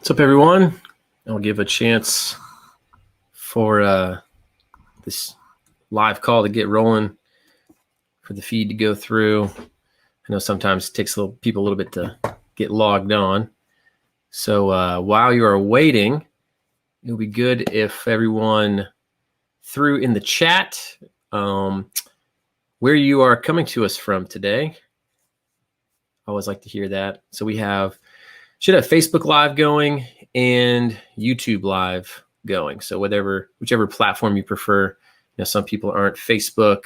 What's up, everyone? I'll give a chance for this live call to get rolling, for the feed to go through. I know sometimes it takes people a little bit to get logged on. So while you are waiting, it'll be good if everyone threw in the chat where you are coming to us from today. I always like to hear that. So we should have Facebook Live going and YouTube Live going. So whichever platform you prefer. Some people aren't Facebook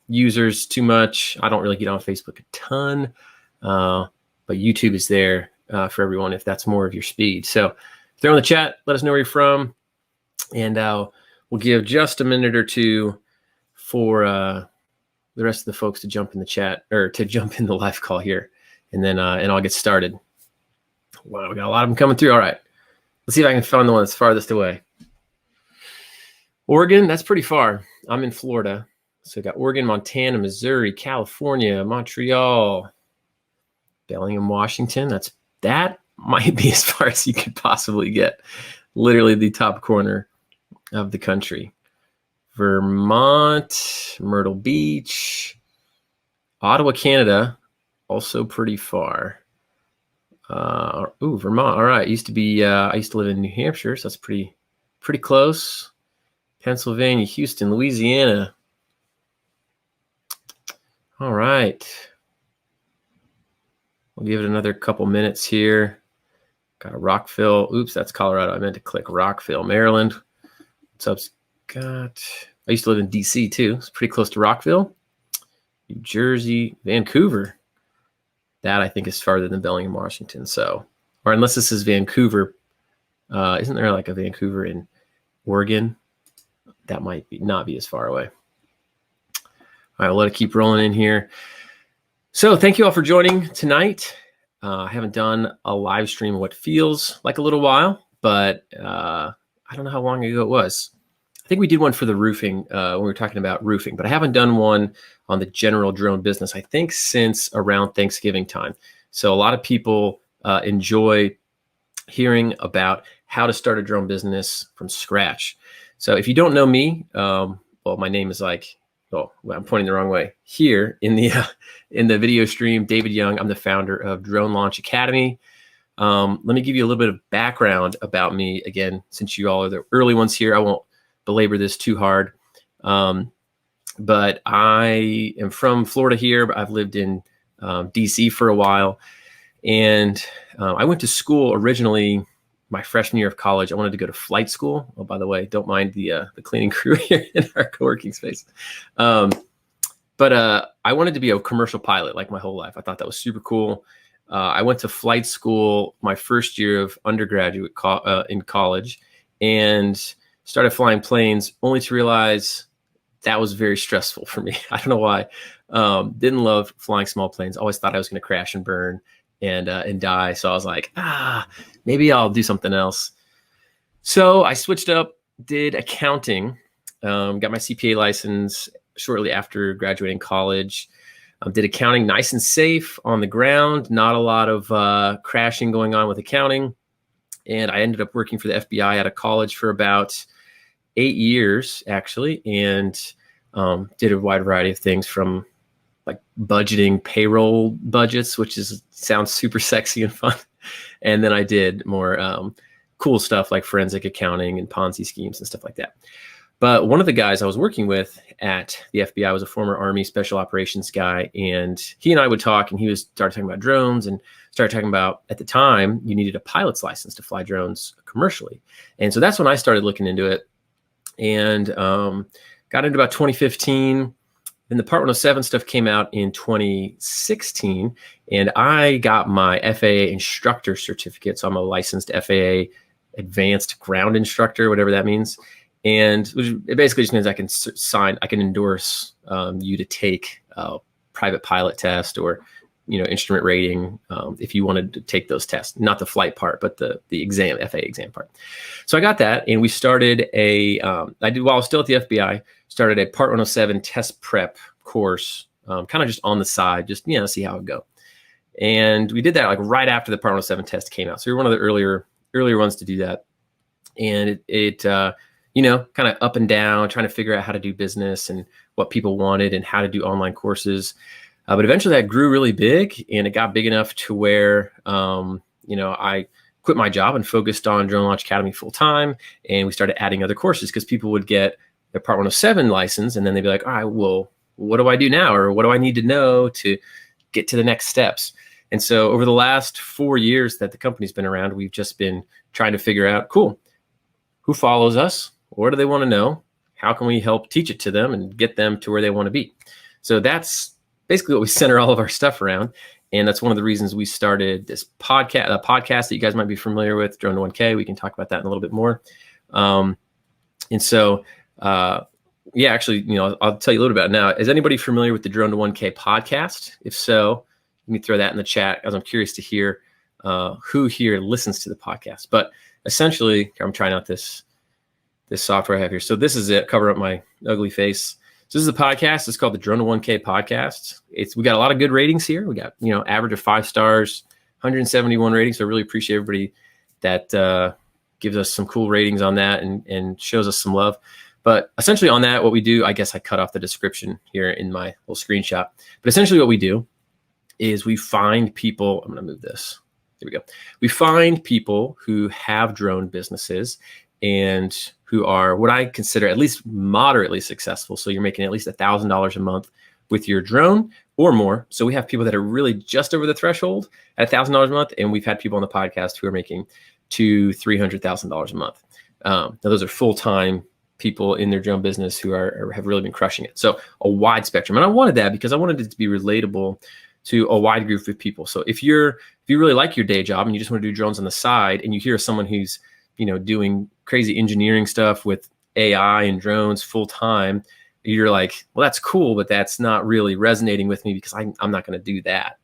users too much. I don't really get on Facebook a ton, but YouTube is there for everyone if that's more of your speed. So throw in the chat, let us know where you're from, and we'll give just a minute or two for the rest of the folks to jump in the chat or to jump in the live call here. And then I'll get started. Wow, we got a lot of them coming through. All right, let's see if I can find the one that's farthest away. Oregon, that's pretty far. I'm in Florida. So we got Oregon, Montana, Missouri, California, Montreal, Bellingham, Washington. That might be as far as you could possibly get. Literally the top corner of the country. Vermont, Myrtle Beach, Ottawa, Canada, also pretty far. Vermont. All right. I used to live in New Hampshire, so that's pretty close. Pennsylvania, Houston, Louisiana. All right. We'll give it another couple minutes here. Got Rockville. Oops, that's Colorado. I meant to click Rockville, Maryland. What's up, Scott? I used to live in DC too. It's pretty close to Rockville. New Jersey, Vancouver. That I think is farther than Bellingham, Washington. So, or unless this is Vancouver, isn't there like a Vancouver in Oregon? That might not be as far away. All right, we'll let it keep rolling in here. So thank you all for joining tonight. I haven't done a live stream in what feels like a little while, but I don't know how long ago it was. I think we did one for the roofing when we were talking about roofing, but I haven't done one on the general drone business, I think, since around Thanksgiving time. So a lot of people enjoy hearing about how to start a drone business from scratch. So if you don't know me, my name is I'm pointing the wrong way here in the video stream. David Young. I'm the founder of Drone Launch Academy. Let me give you a little bit of background about me again, since you all are the early ones here. I won't belabor this too hard, but I am from Florida here, but I've lived in DC for a while, and I went to school originally. My freshman year of college, I wanted to go to flight school. Oh, by the way, don't mind the cleaning crew here in our co-working space. But I wanted to be a commercial pilot like my whole life. I thought that was super cool. I went to flight school my first year of undergraduate in college and started flying planes, only to realize that was very stressful for me. I don't know why. Didn't love flying small planes. Always thought I was going to crash and burn and die. So I was like, maybe I'll do something else. So I switched up, did accounting, got my CPA license shortly after graduating college. Did accounting nice and safe on the ground, not a lot of crashing going on with accounting. And I ended up working for the FBI out of college for about 8 years, actually, and did a wide variety of things from like budgeting payroll budgets, which sounds super sexy and fun. And then I did more cool stuff like forensic accounting and Ponzi schemes and stuff like that. But one of the guys I was working with at the FBI was a former Army special operations guy. And he and I would talk, and he started talking about drones and started talking about, at the time, you needed a pilot's license to fly drones commercially. And so that's when I started looking into it and got into about 2015. Then the Part 107 stuff came out in 2016, and I got my FAA instructor certificate. So I'm a licensed FAA advanced ground instructor, whatever that means. And it basically just means I can endorse you to take a private pilot test or, instrument rating if you wanted to take those tests, not the flight part, but the exam, FAA exam part. So I got that, and we started while I was still at the FBI, started a Part 107 test prep course, kind of just on the side, just, see how it would go. And we did that like right after the Part 107 test came out. So we were one of the earlier ones to do that. And it kind of up and down, trying to figure out how to do business and what people wanted and how to do online courses. But eventually that grew really big, and it got big enough to where, I quit my job and focused on Drone Launch Academy full time. And we started adding other courses because people would get their Part 107 license, and then they'd be like, all right, well, what do I do now? Or what do I need to know to get to the next steps? And so over the last 4 years that the company's been around, we've just been trying to figure out, cool, who follows us? What do they want to know? How can we help teach it to them and get them to where they want to be? So that's basically what we center all of our stuff around. And that's one of the reasons we started this podcast, a podcast that you guys might be familiar with, Drone to 1K. We can talk about that in a little bit more. Actually, I'll tell you a little bit about it now. Is anybody familiar with the Drone to 1K podcast? If so, let me throw that in the chat, as I'm curious to hear who here listens to the podcast. But essentially, I'm trying out this software I have here. So this is it, cover up my ugly face. So this is a podcast. It's called the Drone to 1K podcast. We got a lot of good ratings here. We got, average of 5 stars, 171 ratings. So I really appreciate everybody that gives us some cool ratings on that and shows us some love. But essentially on that, what we do, I guess I cut off the description here in my little screenshot. But essentially what we do is we find people, I'm going to move this. Here we go. We find people who have drone businesses and who are what I consider at least moderately successful. So you're making at least $1,000 a month with your drone or more. So we have people that are really just over the threshold at $1,000 a month. And we've had people on the podcast who are making $200,000-$300,000 a month. Now those are full-time people in their drone business who have really been crushing it. So a wide spectrum. And I wanted that because I wanted it to be relatable to a wide group of people. So if you really like your day job and you just want to do drones on the side, and you hear someone who's doing crazy engineering stuff with AI and drones full time, you're like, well, that's cool, but that's not really resonating with me because I'm not going to do that.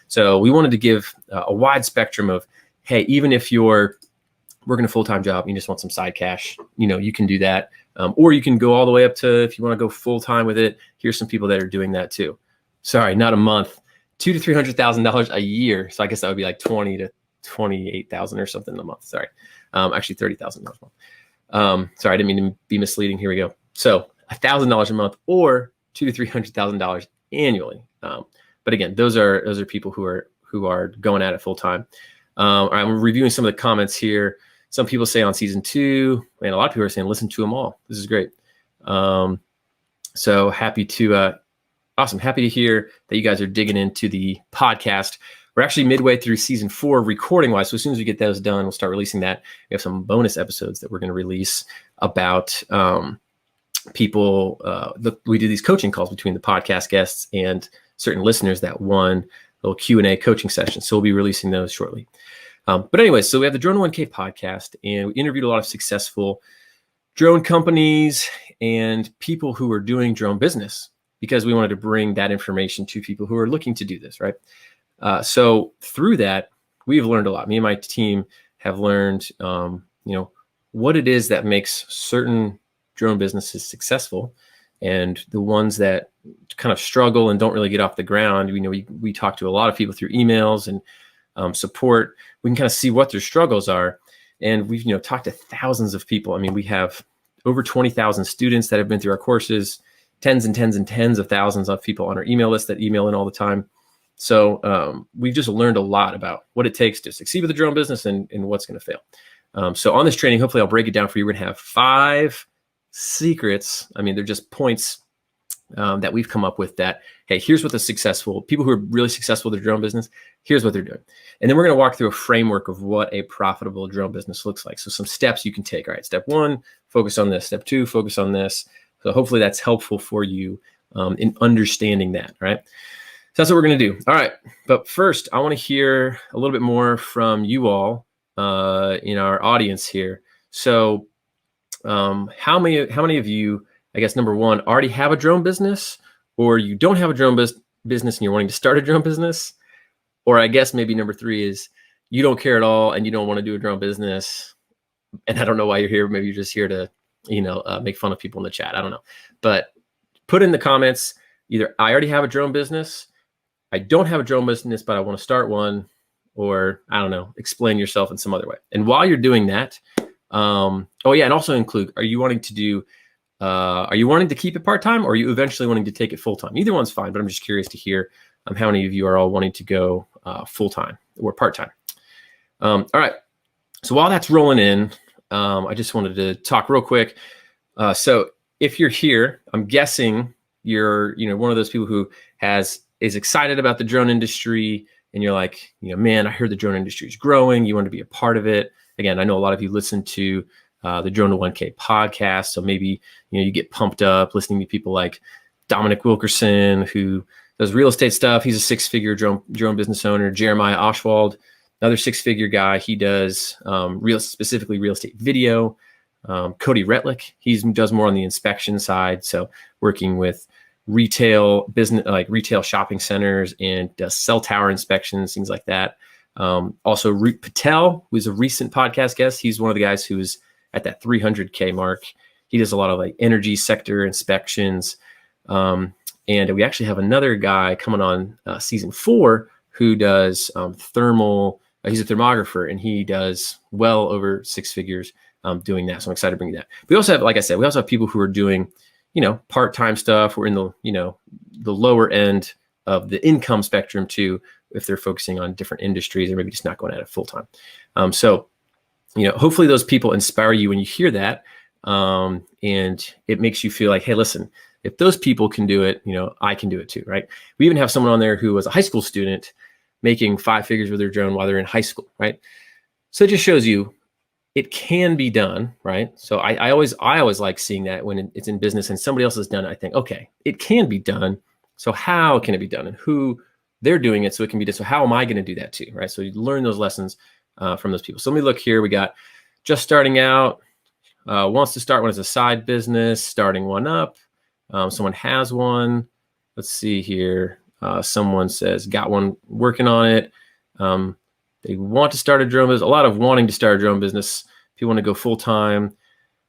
So we wanted to give a wide spectrum of, hey, even if you're working a full-time job, you just want some side cash, you can do that. Or you can go all the way up to, if you want to go full-time with it, here's some people that are doing that too. Sorry, not a month, $200,000 to $300,000 a year. So I guess that would be like 20 to 28,000 or something a month. Sorry. Actually $30,000 a month. Sorry, I didn't mean to be misleading. Here we go. So $1,000 a month or $200,000 to $300,000 annually. But again, those are people who are going at it full time. All right, I'm reviewing some of the comments here. Some people say on season 2, and a lot of people are saying listen to them all. This is great. So happy to awesome. Happy to hear that you guys are digging into the podcast. We're actually midway through season 4 recording wise. So as soon as we get those done, we'll start releasing that. We have some bonus episodes that we're going to release about people. We do these coaching calls between the podcast guests and certain listeners that won little Q&A coaching sessions. So we'll be releasing those shortly. But anyway, so we have the Drone 1K podcast, and we interviewed a lot of successful drone companies and people who are doing drone business because we wanted to bring that information to people who are looking to do this, right? So through that, we've learned a lot. Me and my team have learned, what it is that makes certain drone businesses successful, and the ones that kind of struggle and don't really get off the ground. We talk to a lot of people through emails and support. We can kind of see what their struggles are, and we've talked to thousands of people. I mean, we have over 20,000 students that have been through our courses, tens and tens and tens of thousands of people on our email list that email in all the time. So we've just learned a lot about what it takes to succeed with the drone business and what's going to fail. So on this training, hopefully I'll break it down for you. We're going to have 5 secrets. I mean, they're just points that we've come up with that, hey, here's what the successful people who are really successful with their drone business, here's what they're doing. And then we're going to walk through a framework of what a profitable drone business looks like. So some steps you can take. All right, step 1, focus on this. Step 2, focus on this. So hopefully that's helpful for you in understanding that, right? So that's what we're going to do. All right. But first, I want to hear a little bit more from you all in our audience here. So how many of you, I guess, number 1, already have a drone business, or you don't have a drone business and you're wanting to start a drone business? Or I guess maybe number 3 is you don't care at all and you don't want to do a drone business. And I don't know why you're here. Maybe you're just here to, make fun of people in the chat. I don't know. But put in the comments, either I already have a drone business, I don't have a drone business, but I want to start one, or I don't know, explain yourself in some other way. And while you're doing that, and also include, are you wanting to keep it part-time, or are you eventually wanting to take it full-time? Either one's fine, but I'm just curious to hear how many of you are all wanting to go full-time or part-time. All right. So while that's rolling in, I just wanted to talk real quick. So if you're here, I'm guessing you're, one of those people who is excited about the drone industry, and you're like, man, I heard the drone industry is growing. You want to be a part of it. Again, I know a lot of you listen to the Drone to 1K podcast. So maybe, you get pumped up listening to people like Dominic Wilkerson, who does real estate stuff. He's a 6-figure drone business owner. Jeremiah Oshwald, another 6-figure guy. He does specifically real estate video. Cody Retlick, he does more on the inspection side. So working with retail business, like retail shopping centers, and does cell tower inspections, things like that. Also Root Patel, who's a recent podcast guest. He's one of the guys who's at that 300K mark. He does a lot of like energy sector inspections. And we actually have another guy coming on season 4 who does thermal. He's a thermographer, and he does well over 6 figures doing that. So I'm excited to bring that. We also have, like I said, we also have people who are doing, part-time stuff. We're in the, the lower end of the income spectrum too, if they're focusing on different industries or maybe just not going at it full-time. So hopefully those people inspire you when you hear that. And it makes you feel like, hey, listen, if those people can do it, I can do it too, right? We even have someone on there who was a high school student making 5 figures with their drone while they're in high school, right? So it just shows you it can be done, right? So I always like seeing that when it's in business and somebody else has done it. I think, okay, it can be done. So how can it be done, and who they're doing it so it can be done? So how am I going to do that too, right? So you learn those lessons from those people. So let me look here. We got just starting out, wants to start one as a side business, starting one up. Someone has one. Let's see here. Someone says, got one, working on it. They want to start a drone business. A lot of wanting to start a drone business. People want to go full time.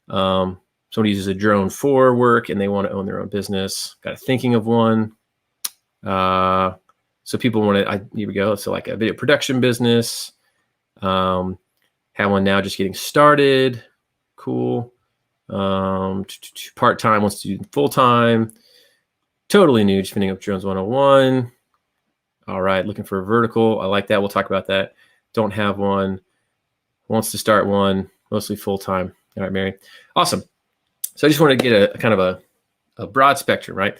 Somebody uses a drone for work and they want to own their own business. Got a thinking of one. So people want to, here we go. So like a video production business. Have one now just getting started. Cool. Part-time, wants to do full-time. Totally new, just finishing up Drones 101. All right, looking for a vertical. I like that. We'll talk about that. Don't have one. Wants to start one, mostly full-time. All right, Mary. Awesome. So I just want to get a kind of a broad spectrum, right?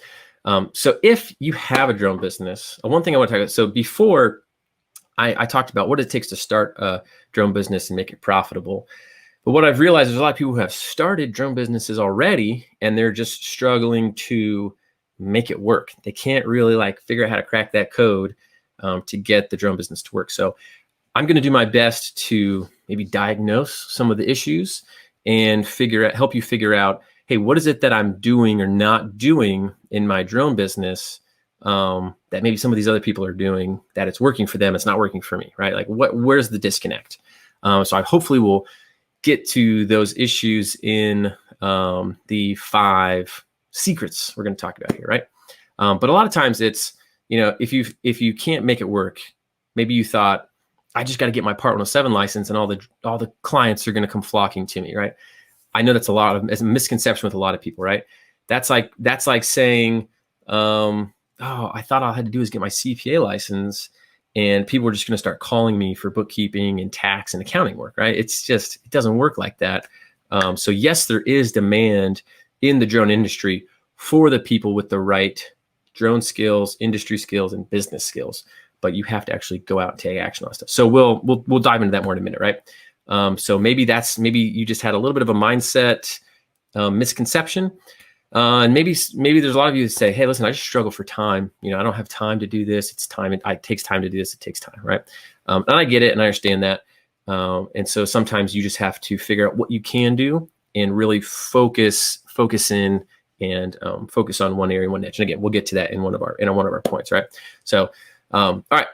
So if you have a drone business, one thing I want to talk about, so before I talked about what it takes to start a drone business and make it profitable. But what I've realized is a lot of people who have started drone businesses already, and they're just struggling to make it work. They can't really figure out how to crack that code to get the drone business to work. So I'm going to do my best to maybe diagnose some of the issues and help you figure out, hey, what is it that I'm doing or not doing in my drone business that maybe some of these other people are doing, that it's working for them, it's not working for me, right? Where's the disconnect? So I hopefully will get to those issues in the 5 secrets we're going to talk about here, right? But a lot of times it's, if you can't make it work, maybe you thought, I just got to get my Part 107 license and all the clients are going to come flocking to me, right? I know that's a misconception with a lot of people, right? That's like saying, I thought all I had to do is get my CPA license and people are just going to start calling me for bookkeeping and tax and accounting work, right? It doesn't work like that. So yes, there is demand in the drone industry for the people with the right drone skills, industry skills, and business skills, but you have to actually go out and take action on stuff. So we'll dive into that more in a minute, right? So maybe you just had a little bit of a mindset misconception. And maybe there's a lot of you that say, hey, listen, I just struggle for time. I don't have time to do this. It's time. It takes time to do this. It takes time, right? And I get it and I understand that. And so sometimes you just have to figure out what you can do and really focus in and focus on one area, one niche. And again, we'll get to that in one of our points, right? So, all right.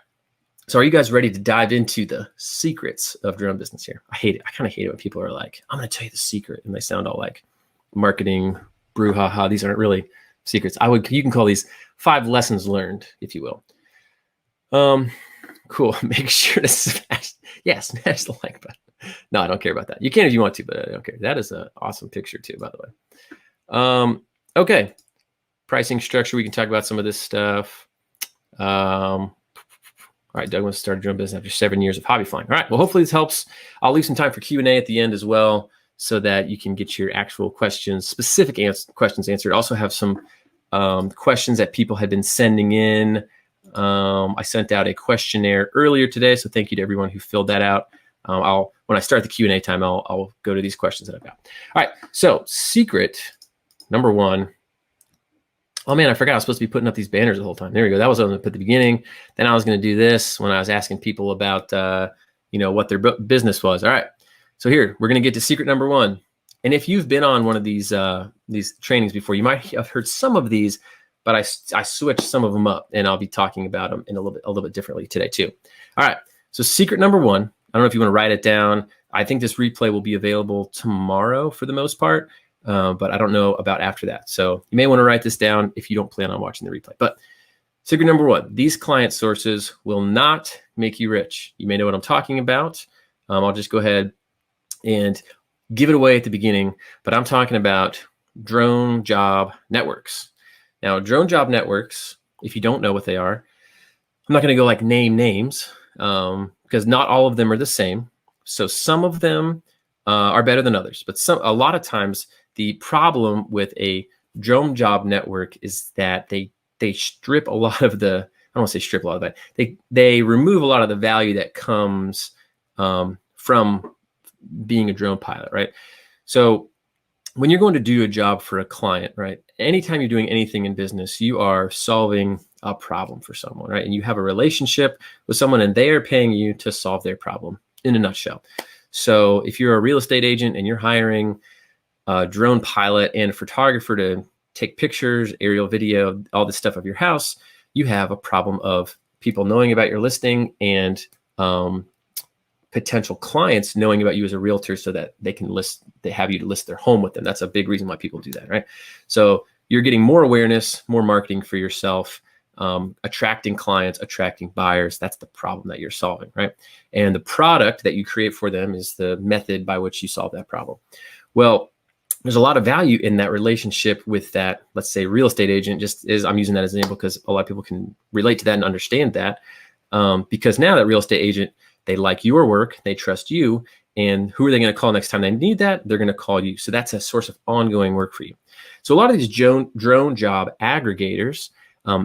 So are you guys ready to dive into the secrets of drone business here? I hate it. I kind of hate it when people are like, I'm going to tell you the secret. And they sound all like marketing brouhaha. These aren't really secrets. You can call these 5 lessons learned, if you will. Um, cool. Make sure to smash the like button. No, I don't care about that. You can if you want to, but I don't care. That is an awesome picture too, by the way. Okay. Pricing structure. We can talk about some of this stuff. All right, Doug wants to start a drone business after 7 years of hobby flying. All right, well, hopefully this helps. I'll leave some time for Q&A at the end as well, so that you can get your actual questions, specific questions answered. Also have some questions that people had been sending in. I sent out a questionnaire earlier today, so thank you to everyone who filled that out. When I start the Q&A time, I'll go to these questions that I've got. All right, so secret number one. Oh man, I forgot I was supposed to be putting up these banners the whole time. There we go. That was what I was going to put at the beginning. Then I was going to do this when I was asking people about, what their business was. All right. So here, we're going to get to secret number one. And if you've been on one of these trainings before, you might have heard some of these, but I switched some of them up, and I'll be talking about them in a little bit differently today too. All right. So secret number one, I don't know if you want to write it down. I think this replay will be available tomorrow for the most part. But I don't know about after that. So you may want to write this down if you don't plan on watching the replay. But secret number one, these client sources will not make you rich. You may know what I'm talking about. I'll just go ahead and give it away at the beginning, but I'm talking about drone job networks. Now, drone job networks, if you don't know what they are, I'm not going to go like name names because not all of them are the same. So some of them are better than others, but a lot of times the problem with a drone job network is that they strip a lot of the, I don't want to say strip a lot of that. They remove a lot of the value that comes from being a drone pilot, right? So when you're going to do a job for a client, right? Anytime you're doing anything in business, you are solving a problem for someone, right? And you have a relationship with someone and they are paying you to solve their problem in a nutshell. So if you're a real estate agent and you're hiring a drone pilot and a photographer to take pictures, aerial video, all this stuff of your house, you have a problem of people knowing about your listing and potential clients knowing about you as a realtor so that they have you to list their home with them. That's a big reason why people do that, right? So you're getting more awareness, more marketing for yourself, attracting clients, attracting buyers. That's the problem that you're solving, right? And the product that you create for them is the method by which you solve that problem. Well, there's a lot of value in that relationship with that, let's say, real estate agent, just as I'm using that as an example because a lot of people can relate to that and understand that. Because now that real estate agent, they like your work, they trust you, and who are they going to call next time they need that? They're going to call you. So that's a source of ongoing work for you. So a lot of these drone job aggregators,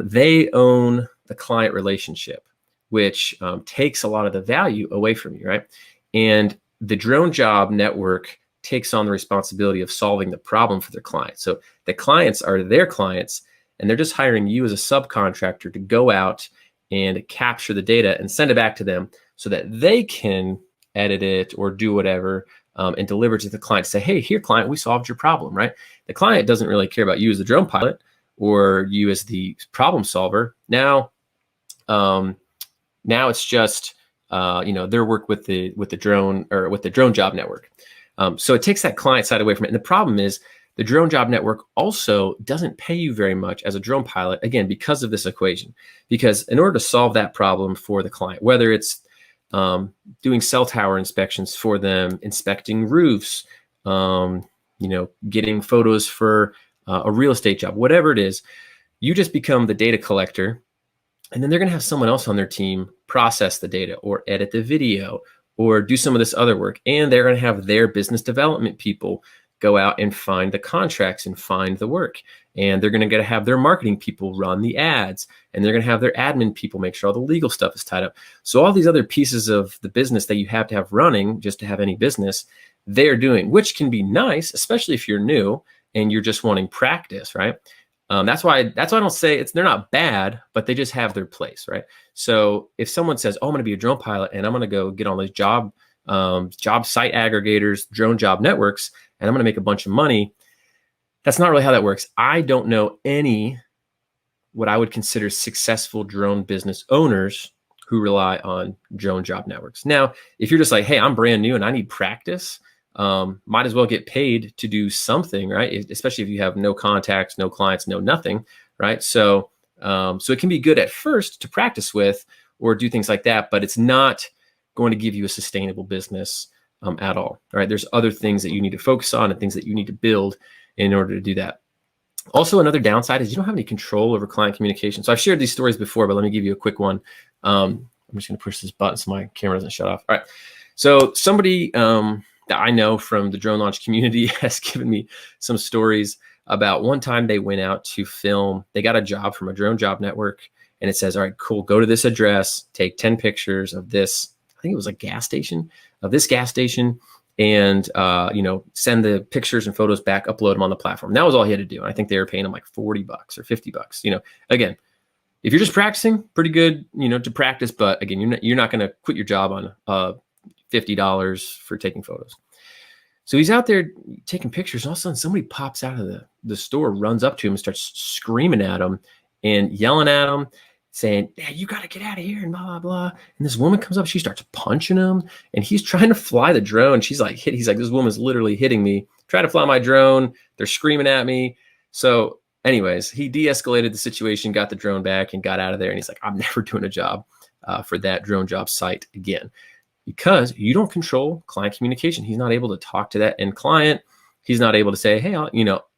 they own the client relationship, which takes a lot of the value away from you, right? And the drone job network takes on the responsibility of solving the problem for their clients. So the clients are their clients, and they're just hiring you as a subcontractor to go out and capture the data and send it back to them so that they can edit it or do whatever and deliver to the client. Say, hey, here, client, we solved your problem, right? The client doesn't really care about you as the drone pilot or you as the problem solver. Now it's just their work with the drone or with the drone job network. So it takes that client side away from it. And the problem is the drone job network also doesn't pay you very much as a drone pilot, again, because of this equation. Because in order to solve that problem for the client, whether it's doing cell tower inspections for them, inspecting roofs, getting photos for a real estate job, whatever it is, you just become the data collector. And then they're going to have someone else on their team process the data or edit the video or do some of this other work. And they're going to have their business development people go out and find the contracts and find the work. And they're going to have their marketing people run the ads. And they're going to have their admin people make sure all the legal stuff is tied up. So all these other pieces of the business that you have to have running just to have any business, they're doing, which can be nice, especially if you're new and you're just wanting practice, right? That's why I don't say they're not bad, but they just have their place, right? So if someone says, "Oh, I'm going to be a drone pilot and I'm going to go get on these job site aggregators, drone job networks, and I'm going to make a bunch of money," that's not really how that works. I don't know any what I would consider successful drone business owners who rely on drone job networks. Now, if you're just like, "Hey, I'm brand new and I need practice," might as well get paid to do something, right? Especially if you have no contacts, no clients, no nothing, right? So it can be good at first to practice with, or do things like that, but it's not going to give you a sustainable business at all. All right. There's other things that you need to focus on and things that you need to build in order to do that. Also, another downside is you don't have any control over client communication. So I've shared these stories before, but let me give you a quick one. I'm just going to push this button so my camera doesn't shut off. All right. So somebody that I know from the drone launch community has given me some stories about one time they went out to film. They got a job from a drone job network, and it says, all right, cool, go to this address, take 10 pictures of this. I think it was a gas station, of this gas station, and send the pictures and photos back, upload them on the platform. And that was all he had to do. And I think they were paying him like $40 or $50. Again, if you're just practicing, pretty good, to practice. But again, you're not going to quit your job on $50 for taking photos. So he's out there taking pictures, and all of a sudden somebody pops out of the store, runs up to him and starts screaming at him and yelling at him, saying, yeah, you got to get out of here and blah, blah, blah. And this woman comes up, she starts punching him, and he's trying to fly the drone. He's like, this woman's literally hitting me, trying to fly my drone. They're screaming at me. So anyways, he de-escalated the situation, got the drone back and got out of there. And he's like, I'm never doing a job for that drone job site again, because you don't control client communication. He's not able to talk to that end client. He's not able to say, hey,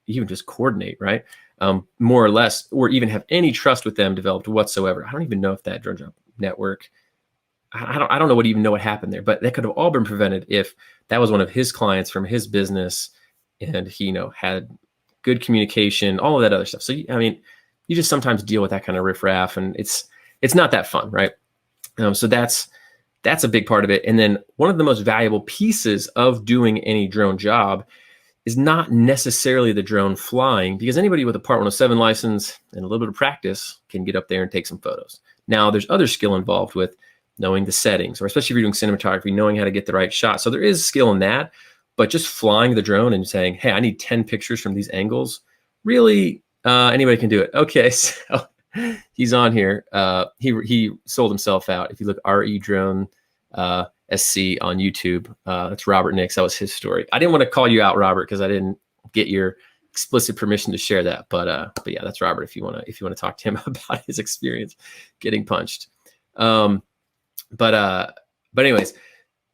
even just coordinate, right? More or less, or even have any trust with them developed whatsoever. I don't even know if that drone job network, I don't know even know what happened there, but that could have all been prevented if that was one of his clients from his business and he, had good communication, all of that other stuff. So, you just sometimes deal with that kind of riffraff, and it's not that fun, right? So that's a big part of it. And then one of the most valuable pieces of doing any drone job is not necessarily the drone flying, because anybody with a Part 107 license and a little bit of practice can get up there and take some photos. Now, there's other skill involved with knowing the settings, or especially if you're doing cinematography, knowing how to get the right shot. So there is skill in that, but just flying the drone and saying, hey, I need 10 pictures from these angles, really, anybody can do it. Okay, so he's on here. He sold himself out. If you look RE Drone SC on YouTube, that's Robert Nix. That was his story. I didn't want to call you out, Robert, because I didn't get your explicit permission to share that. But yeah, that's Robert. If you want to talk to him about his experience getting punched. But anyways,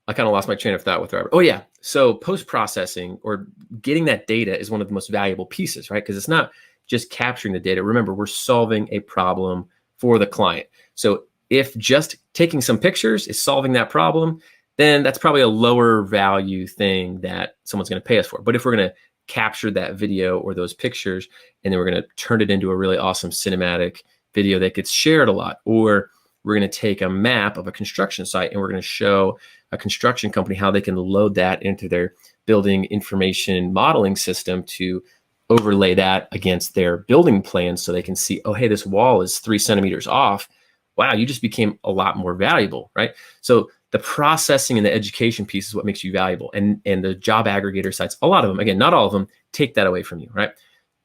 I kind of lost my train of thought with Robert. Oh yeah, so post-processing or getting that data is one of the most valuable pieces, right? Because it's not just capturing the data. Remember, we're solving a problem for the client. So if just taking some pictures is solving that problem, then that's probably a lower value thing that someone's going to pay us for. But if we're going to capture that video or those pictures, and then we're going to turn it into a really awesome cinematic video that gets shared a lot, or we're going to take a map of a construction site and we're going to show a construction company how they can load that into their building information modeling system to overlay that against their building plans so they can see, oh, hey, this wall is 3 centimeters off. Wow, you just became a lot more valuable, right? So the processing and the education piece is what makes you valuable. And the job aggregator sites, a lot of them, again, not all of them, take that away from you, right?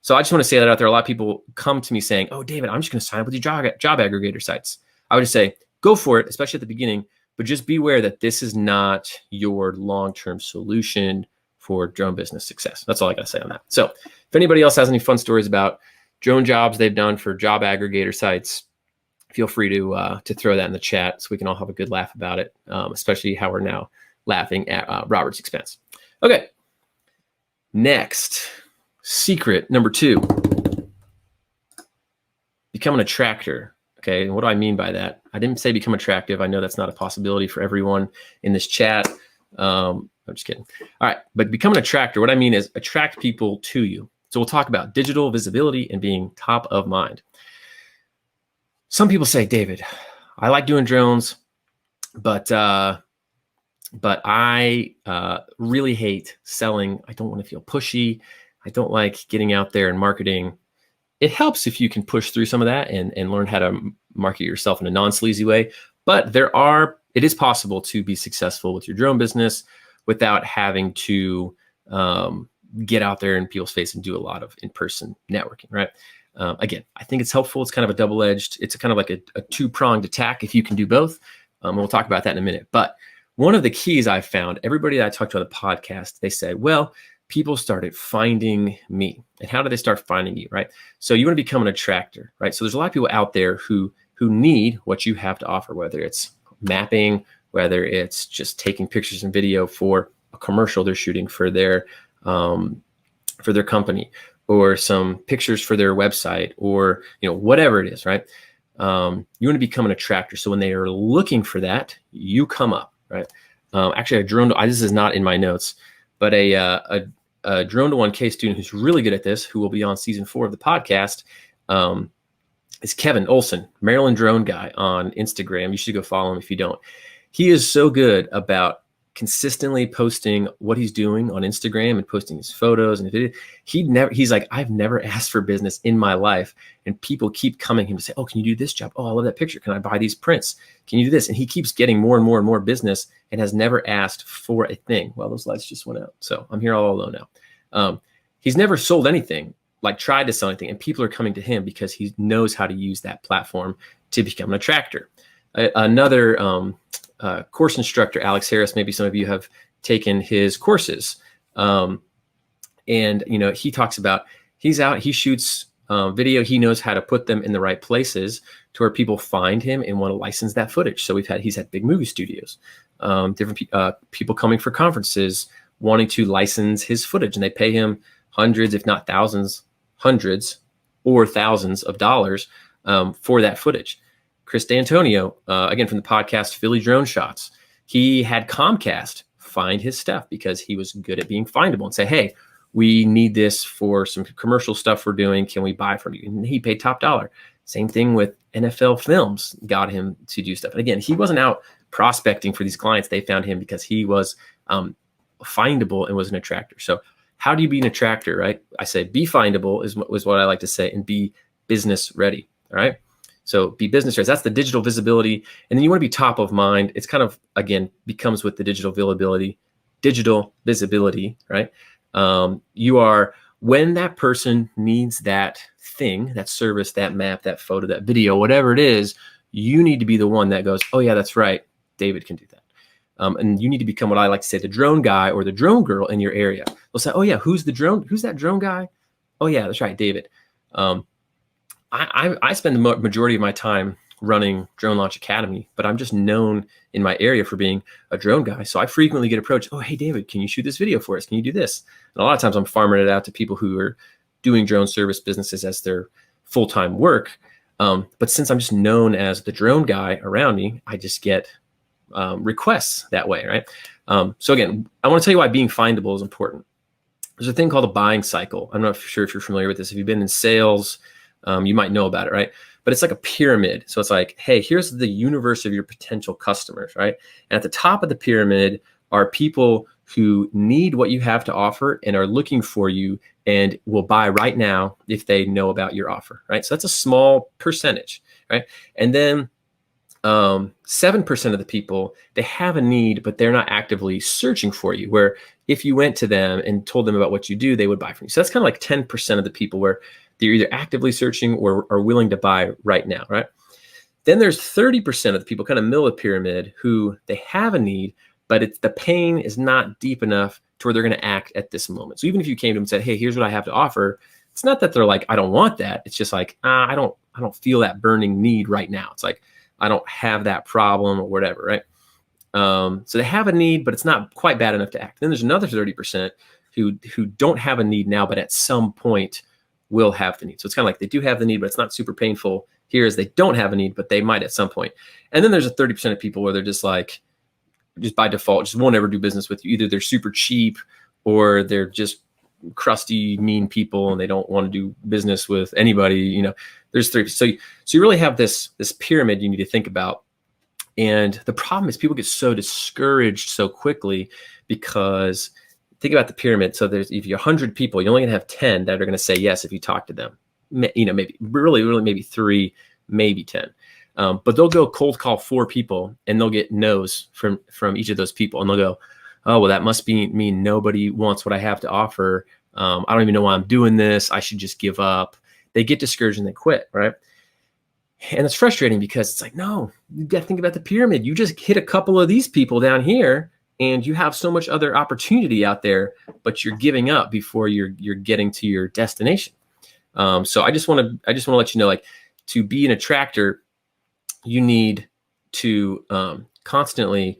So I just want to say that out there. A lot of people come to me saying, oh, David, I'm just going to sign up with your job aggregator sites. I would just say, go for it, especially at the beginning, but just be aware that this is not your long-term solution for drone business success. That's all I got to say on that. So if anybody else has any fun stories about drone jobs they've done for job aggregator sites, feel free to throw that in the chat so we can all have a good laugh about it, especially how we're now laughing at Robert's expense. Okay, next, secret number 2, become an attractor. Okay, and what do I mean by that? I didn't say become attractive. I know that's not a possibility for everyone in this chat. I'm just kidding. All right, but become an attractor. What I mean is attract people to you. So we'll talk about digital visibility and being top of mind. Some people say, David, I like doing drones, but I really hate selling. I don't want to feel pushy. I don't like getting out there and marketing. It helps if you can push through some of that and learn how to market yourself in a non-sleazy way. But it is possible to be successful with your drone business without having to get out there in people's face and do a lot of in-person networking, right? Again, I think it's helpful. It's kind of a double-edged, it's kind of like a two-pronged attack if you can do both. And we'll talk about that in a minute. But one of the keys I've found, everybody that I talked to on the podcast, they said, well, people started finding me. And how do they start finding you, right? So you want to become an attractor, right? So there's a lot of people out there who who need what you have to offer, whether it's mapping, whether it's just taking pictures and video for a commercial they're shooting for their company, or some pictures for their website, or whatever it is, right? You want to become an attractor. So when they are looking for that, you come up, right? Actually, this is not in my notes, but a Drone to 1K student who's really good at this, who will be on season 4 of the podcast, is Kevin Olson, Maryland Drone Guy on Instagram. You should go follow him if you don't. He is so good about consistently posting what he's doing on Instagram and posting his photos and video. He's like, I've never asked for business in my life, and people keep coming to him to say, oh, can you do this job? Oh, I love that picture. Can I buy these prints? Can you do this? And he keeps getting more and more and more business and has never asked for a thing. Well, those lights just went out, so I'm here all alone now. He's never sold anything, like tried to sell anything, and people are coming to him because he knows how to use that platform to become an attractor. Another course instructor, Alex Harris, maybe some of you have taken his courses. And, he talks about, he's out, he shoots video. He knows how to put them in the right places to where people find him and want to license that footage. So he's had big movie studios, different people coming for conferences, wanting to license his footage, and they pay him hundreds, if not thousands, hundreds or thousands of dollars for that footage. Chris D'Antonio, again, from the podcast Philly Drone Shots, he had Comcast find his stuff because he was good at being findable and say, hey, we need this for some commercial stuff we're doing. Can we buy from you? And he paid top dollar. Same thing with NFL Films, got him to do stuff. And again, he wasn't out prospecting for these clients. They found him because he was findable and was an attractor. So how do you be an attractor, right? I say be findable is what I like to say, and be business ready, all right? So be business ready. That's the digital visibility. And then you want to be top of mind. It's kind of, again, becomes with the digital visibility, right? You are, when that person needs that thing, that service, that map, that photo, that video, whatever it is, you need to be the one that goes, oh yeah, that's right, David can do that. And you need to become what I like to say, the drone guy or the drone girl in your area. They'll say, oh yeah, who's that drone guy? Oh yeah, that's right, David. I spend the majority of my time running Drone Launch Academy, but I'm just known in my area for being a drone guy. So I frequently get approached, oh, hey, David, can you shoot this video for us? Can you do this? And a lot of times I'm farming it out to people who are doing drone service businesses as their full-time work. But since I'm just known as the drone guy around me, I just get requests that way, right? So again, I want to tell you why being findable is important. There's a thing called a buying cycle. I'm not sure if you're familiar with this. If you've been in sales, you might know about it, right? But it's like a pyramid. So it's like, hey, here's the universe of your potential customers, right? And at the top of the pyramid are people who need what you have to offer and are looking for you and will buy right now if they know about your offer, right? So that's a small percentage, right? And then 7% of the people, they have a need, but they're not actively searching for you, where if you went to them and told them about what you do, they would buy from you. So that's kind of like 10% of the people where they're either actively searching or are willing to buy right now, right? Then there's 30% of the people, kind of middle of the pyramid, who they have a need, but the pain is not deep enough to where they're going to act at this moment. So even if you came to them and said, hey, here's what I have to offer, it's not that they're like, I don't want that. It's just like, I don't feel that burning need right now. It's like, I don't have that problem or whatever, right? So they have a need, but it's not quite bad enough to act. Then there's another 30% who don't have a need now, but at some point will have the need. So it's kind of like they do have the need, but it's not super painful here as they don't have a need, but they might at some point. And then there's a 30% of people where they're just like, just by default, just won't ever do business with you. Either they're super cheap or they're just crusty, mean people and they don't want to do business with anybody. There's 3. So you really have this pyramid you need to think about. And the problem is people get so discouraged so quickly because think about the pyramid. So if you're 100 people, you're only going to have 10 that are going to say yes if you talk to them. Maybe really maybe 3, maybe 10. But they'll go cold call 4 people and they'll get no's from each of those people. And they'll go, oh, well, that must mean nobody wants what I have to offer. I don't even know why I'm doing this. I should just give up. They get discouraged and they quit, right? And it's frustrating because it's like, no, you got to think about the pyramid. You just hit a couple of these people down here and you have so much other opportunity out there, but you're giving up before you're getting to your destination. So I just want to let you know, like, to be an attractor, you need to constantly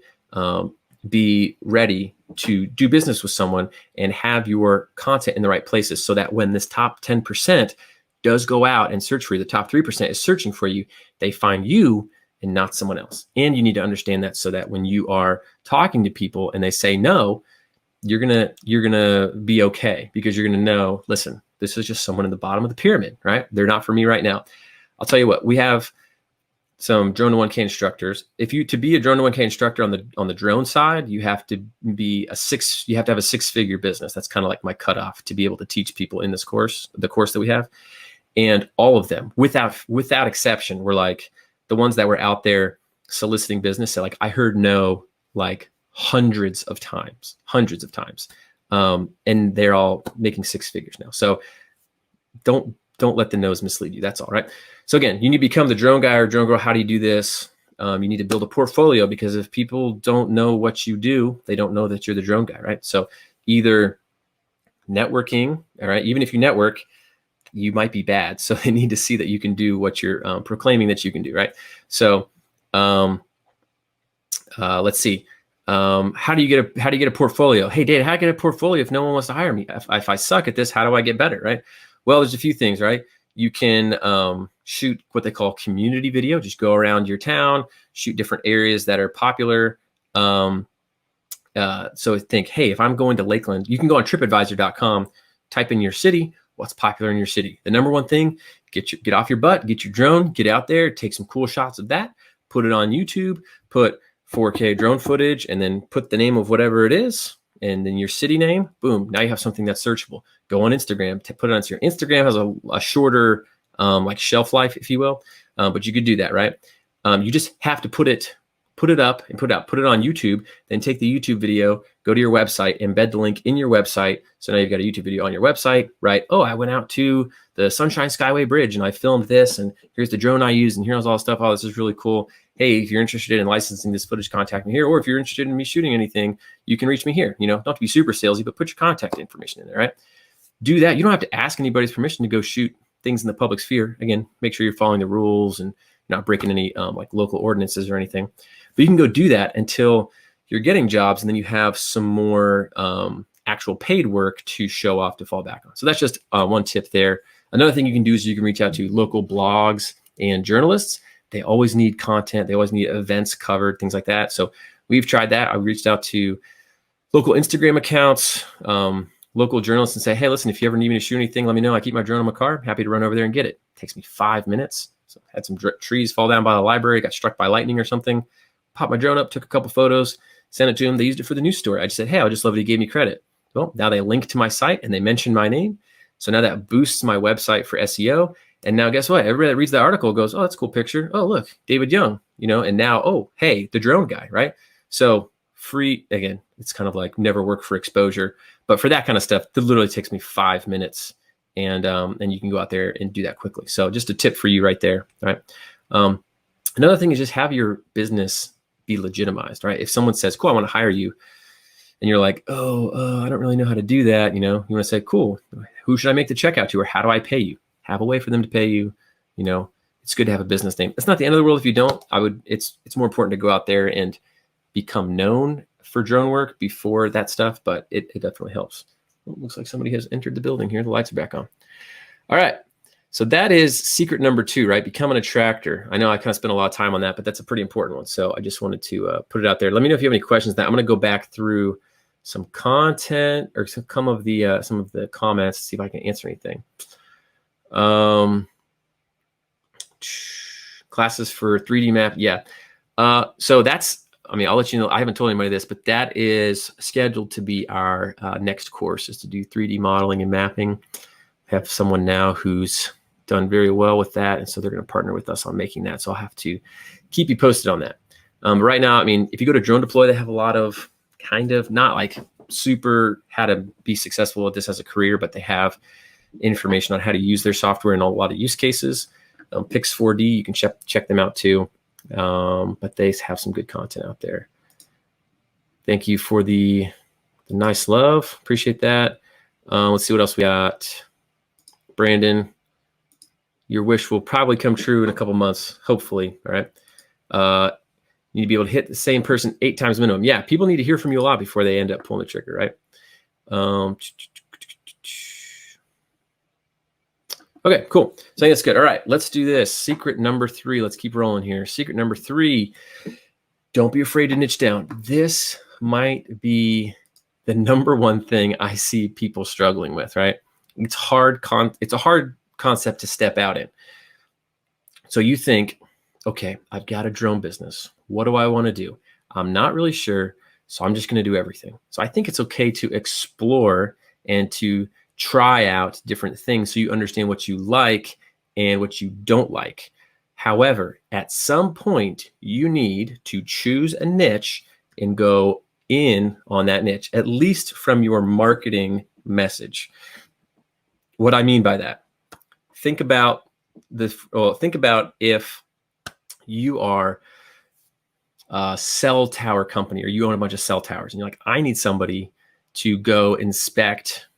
be ready to do business with someone and have your content in the right places, so that when this top 10% does go out and search for you, the top 3% is searching for you, they find you and not someone else. And you need to understand that, so that when you are talking to people and they say no, you're gonna be okay, because you're gonna know, listen, this is just someone in the bottom of the pyramid, right? They're not for me right now. I'll tell you what, we have some drone to 1K instructors. To be a drone to 1K instructor on the drone side, you have to have a 6-figure business. That's kind of like my cutoff to be able to teach people in this course, the course that we have. And all of them, without exception, were like the ones that were out there soliciting business. So like, I heard no like hundreds of times. And they're all making 6 figures now. So don't let the no's mislead you. That's all, right? So again, you need to become the drone guy or drone girl. How do you do this? You need to build a portfolio, because if people don't know what you do, they don't know that you're the drone guy, right? So either networking, all right, even if you network, you might be bad. So they need to see that you can do what you're proclaiming that you can do, right? So let's see. How do you get a portfolio? Hey, Dave, how do I get a portfolio if no one wants to hire me? If I suck at this, how do I get better, right? Well, there's a few things, right? You can shoot what they call community video. Just go around your town, shoot different areas that are popular. So think, hey, if I'm going to Lakeland, you can go on tripadvisor.com, type in your city, what's popular in your city. The number one thing, get off your butt, get your drone, get out there, take some cool shots of that, put it on YouTube, put 4K drone footage, and then put the name of whatever it is, and then your city name. Boom, now you have something that's searchable. Go on Instagram, put it on your Instagram. Has a shorter like shelf life, if you will, but you could do that, right? You just have to put it up and put it on YouTube, then take the YouTube video, go to your website, embed the link in your website. So now you've got a YouTube video on your website, right? Oh, I went out to the Sunshine Skyway Bridge and I filmed this, and here's the drone I used, and here's all the stuff. Oh, this is really cool. Hey, if you're interested in licensing this footage, contact me here. Or if you're interested in me shooting anything, you can reach me here. Don't have to be super salesy, but put your contact information in there, right? Do that. You don't have to ask anybody's permission to go shoot things in the public sphere. Again, make sure you're following the rules and not breaking any like local ordinances or anything. But you can go do that until you're getting jobs, and then you have some more actual paid work to show off, to fall back on. So that's just one tip there. Another thing you can do is you can reach out to local blogs and journalists. They always need content. They always need events covered, things like that. So we've tried that. I reached out to local Instagram accounts, local journalists, and say, hey, listen, if you ever need me to shoot anything, let me know. I keep my drone in my car. I'm happy to run over there and get it. Takes me 5 minutes. So I had some trees fall down by the library, got struck by lightning or something. Popped my drone up, took a couple photos, sent it to them. They used it for the news story. I just said, hey, I just love that he gave me credit. Well, now they link to my site and they mention my name. So now that boosts my website for SEO. And now guess what? Everybody that reads the article goes, oh, that's a cool picture. Oh, look, David Young, and now, oh, hey, the drone guy, right? So free, again, it's kind of like never work for exposure. But for that kind of stuff, it literally takes me 5 minutes. And you can go out there and do that quickly. So just a tip for you right there, right? Another thing is just have your business be legitimized, right? If someone says, cool, I want to hire you, and you're like, oh, I don't really know how to do that. You want to say, cool, who should I make the check out to, or how do I pay you? Have a way for them to pay you. It's good to have a business name. It's not the end of the world if you don't. It's more important to go out there and become known for drone work before that stuff, but it definitely helps. It looks like somebody has entered the building here. The lights are back on. All right. So that is secret number 2, right? Become an attractor. I know I kind of spent a lot of time on that, but that's a pretty important one. So I just wanted to put it out there. Let me know if you have any questions. Now I'm going to go back through some content or some of the comments to see if I can answer anything. Classes for 3D map. Yeah. So that's, I'll let you know, I haven't told anybody this, but that is scheduled to be our next course, is to do 3D modeling and mapping. I have someone now who's done very well with that. And so they're going to partner with us on making that. So I'll have to keep you posted on that. But right now, if you go to Drone Deploy, they have a lot of kind of not like super how to be successful at this as a career, but they have information on how to use their software in a lot of use cases. Pix4D, you can check them out too. But they have some good content out there. Thank you for the nice love. Appreciate that. Let's see what else we got. Brandon, your wish will probably come true in a couple months, hopefully. All right. You need to be able to hit the same person 8 times minimum. Yeah, people need to hear from you a lot before they end up pulling the trigger, right? Okay, cool. So I think that's good. All right, let's do this. Secret number 3. Let's keep rolling here. Secret number 3. Don't be afraid to niche down. This might be the number one thing I see people struggling with, right? It's hard. It's a hard concept to step out in. So you think, okay, I've got a drone business. What do I want to do? I'm not really sure, so I'm just going to do everything. So I think it's okay to explore and to try out different things so you understand what you like and what you don't like. However, at some point, you need to choose a niche and go in on that niche, at least from your marketing message. What I mean by that, think about if you are a cell tower company, or you own a bunch of cell towers, and you're like, I need somebody to go inspect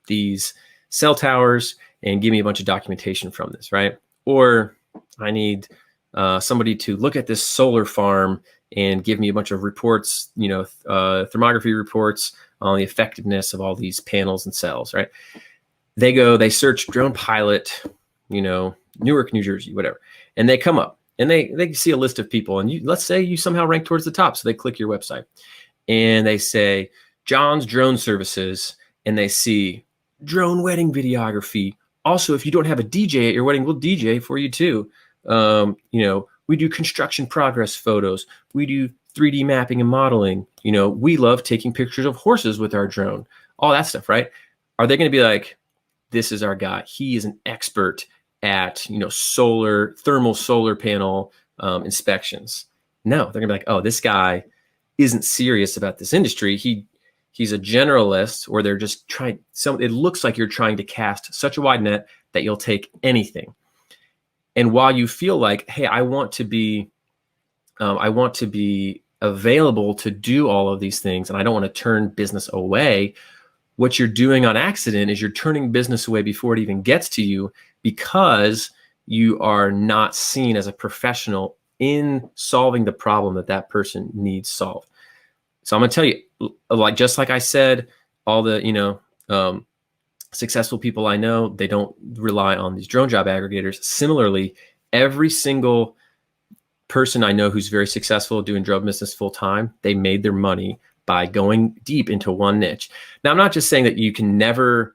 these cell towers and give me a bunch of documentation from this, right? Or I need somebody to look at this solar farm and give me a bunch of reports, thermography reports on the effectiveness of all these panels and cells, right? They search drone pilot, Newark, New Jersey, whatever, and they come up and they see a list of people, and let's say you somehow rank towards the top, so they click your website and they say John's Drone Services, and they see drone wedding videography. Also, if you don't have a DJ at your wedding, we'll DJ for you too. We do construction progress photos. We do 3D mapping and modeling. We love taking pictures of horses with our drone. All that stuff, right? Are they going to be like, this is our guy. He is an expert at, thermal solar panel inspections. No, they're gonna be like, oh, this guy isn't serious about this industry. He's a generalist, or they're just trying. It looks like you're trying to cast such a wide net that you'll take anything. And while you feel like, hey, I want to be available to do all of these things, and I don't want to turn business away, what you're doing on accident is you're turning business away before it even gets to you, because you are not seen as a professional in solving the problem that person needs solved. So I'm going to tell you, just like I said, all the, successful people I know, they don't rely on these drone job aggregators. Similarly, every single person I know who's very successful doing drone business full time, they made their money by going deep into one niche. Now, I'm not just saying that you can never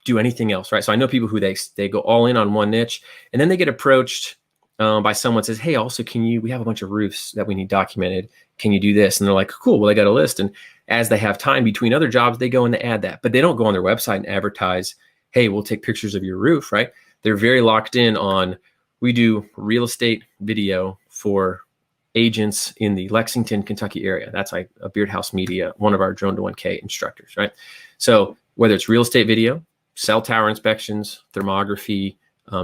do anything else, right? So I know people who they go all in on one niche, and then they get approached by someone says, hey, also, we have a bunch of roofs that we need documented. Can you do this? And they're like, cool, well, they got a list. And as they have time between other jobs, they go and they add that, but they don't go on their website and advertise, hey, we'll take pictures of your roof, right? They're very locked in on, we do real estate video for agents in the Lexington, Kentucky area. That's like a Beard House Media, one of our Drone to 1K instructors, right? So whether it's real estate video, cell tower inspections, thermography,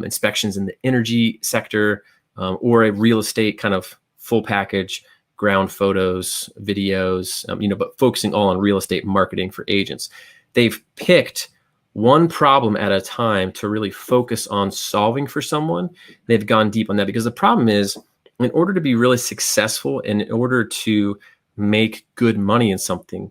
inspections in the energy sector, or a real estate kind of full package, ground photos, videos, but focusing all on real estate marketing for agents. They've picked one problem at a time to really focus on solving for someone. They've gone deep on that, because the problem is, in order to be really successful and in order to make good money in something,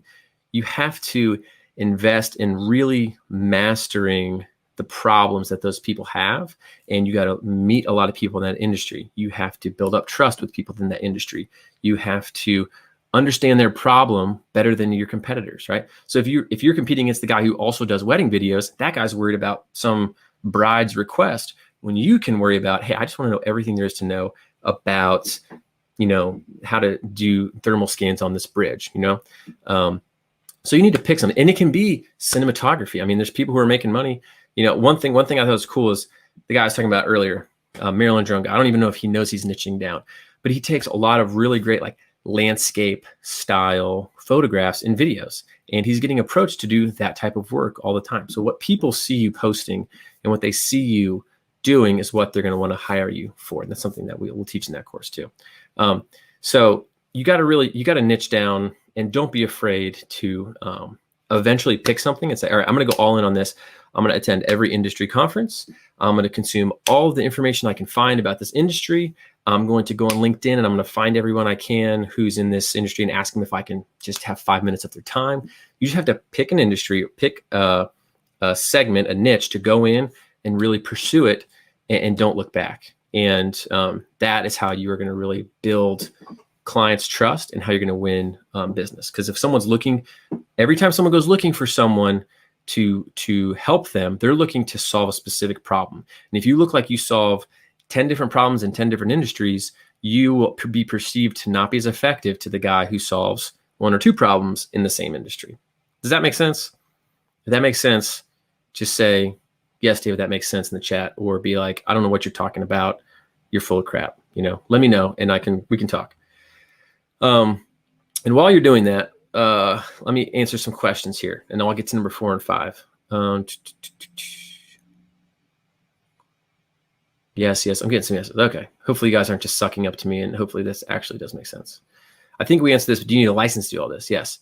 you have to invest in really mastering the problems that those people have. And you got to meet a lot of people in that industry. You have to build up trust with people in that industry. You have to understand their problem better than your competitors, right? So if you're competing against the guy who also does wedding videos, that guy's worried about some bride's request, when you can worry about, hey, I just want to know everything there is to know about, how to do thermal scans on this bridge, So you need to pick something, and it can be cinematography. I mean, there's people who are making money. One thing I thought was cool is the guy I was talking about earlier, Maryland drone guy. I don't even know if he knows he's niching down, but he takes a lot of really great, like, landscape style photographs and videos, and he's getting approached to do that type of work all the time. So what people see you posting and what they see you doing is what they're going to want to hire you for. And that's something that we'll teach in that course too. So you got to niche down, and don't be afraid to eventually pick something and say, all right, I'm going to go all in on this. I'm going to attend every industry conference. I'm going to consume all of the information I can find about this industry. I'm going to go on LinkedIn and I'm going to find everyone I can who's in this industry and ask them if I can just have 5 minutes of their time. You just have to pick an industry, pick a segment, a niche to go in and really pursue it, and don't look back. And that is how you are going to really build clients' trust and how you're going to win business. Because if someone's looking, every time someone goes looking for someone to help them, they're looking to solve a specific problem. And if you look like you solve 10 different problems in 10 different industries, you will be perceived to not be as effective to the guy who solves 1 or 2 problems in the same industry. Does that make sense? If that makes sense, just say, yes, David, that makes sense in the chat, or be like, I don't know what you're talking about. You're full of crap. Let me know and we can talk. And while you're doing that, let me answer some questions here, and then I'll get to number 4 and 5. Yes, I'm getting some yeses. Okay. Hopefully you guys aren't just sucking up to me, and hopefully this actually does make sense. I think we answered this, but do you need a license to do all this? Yes.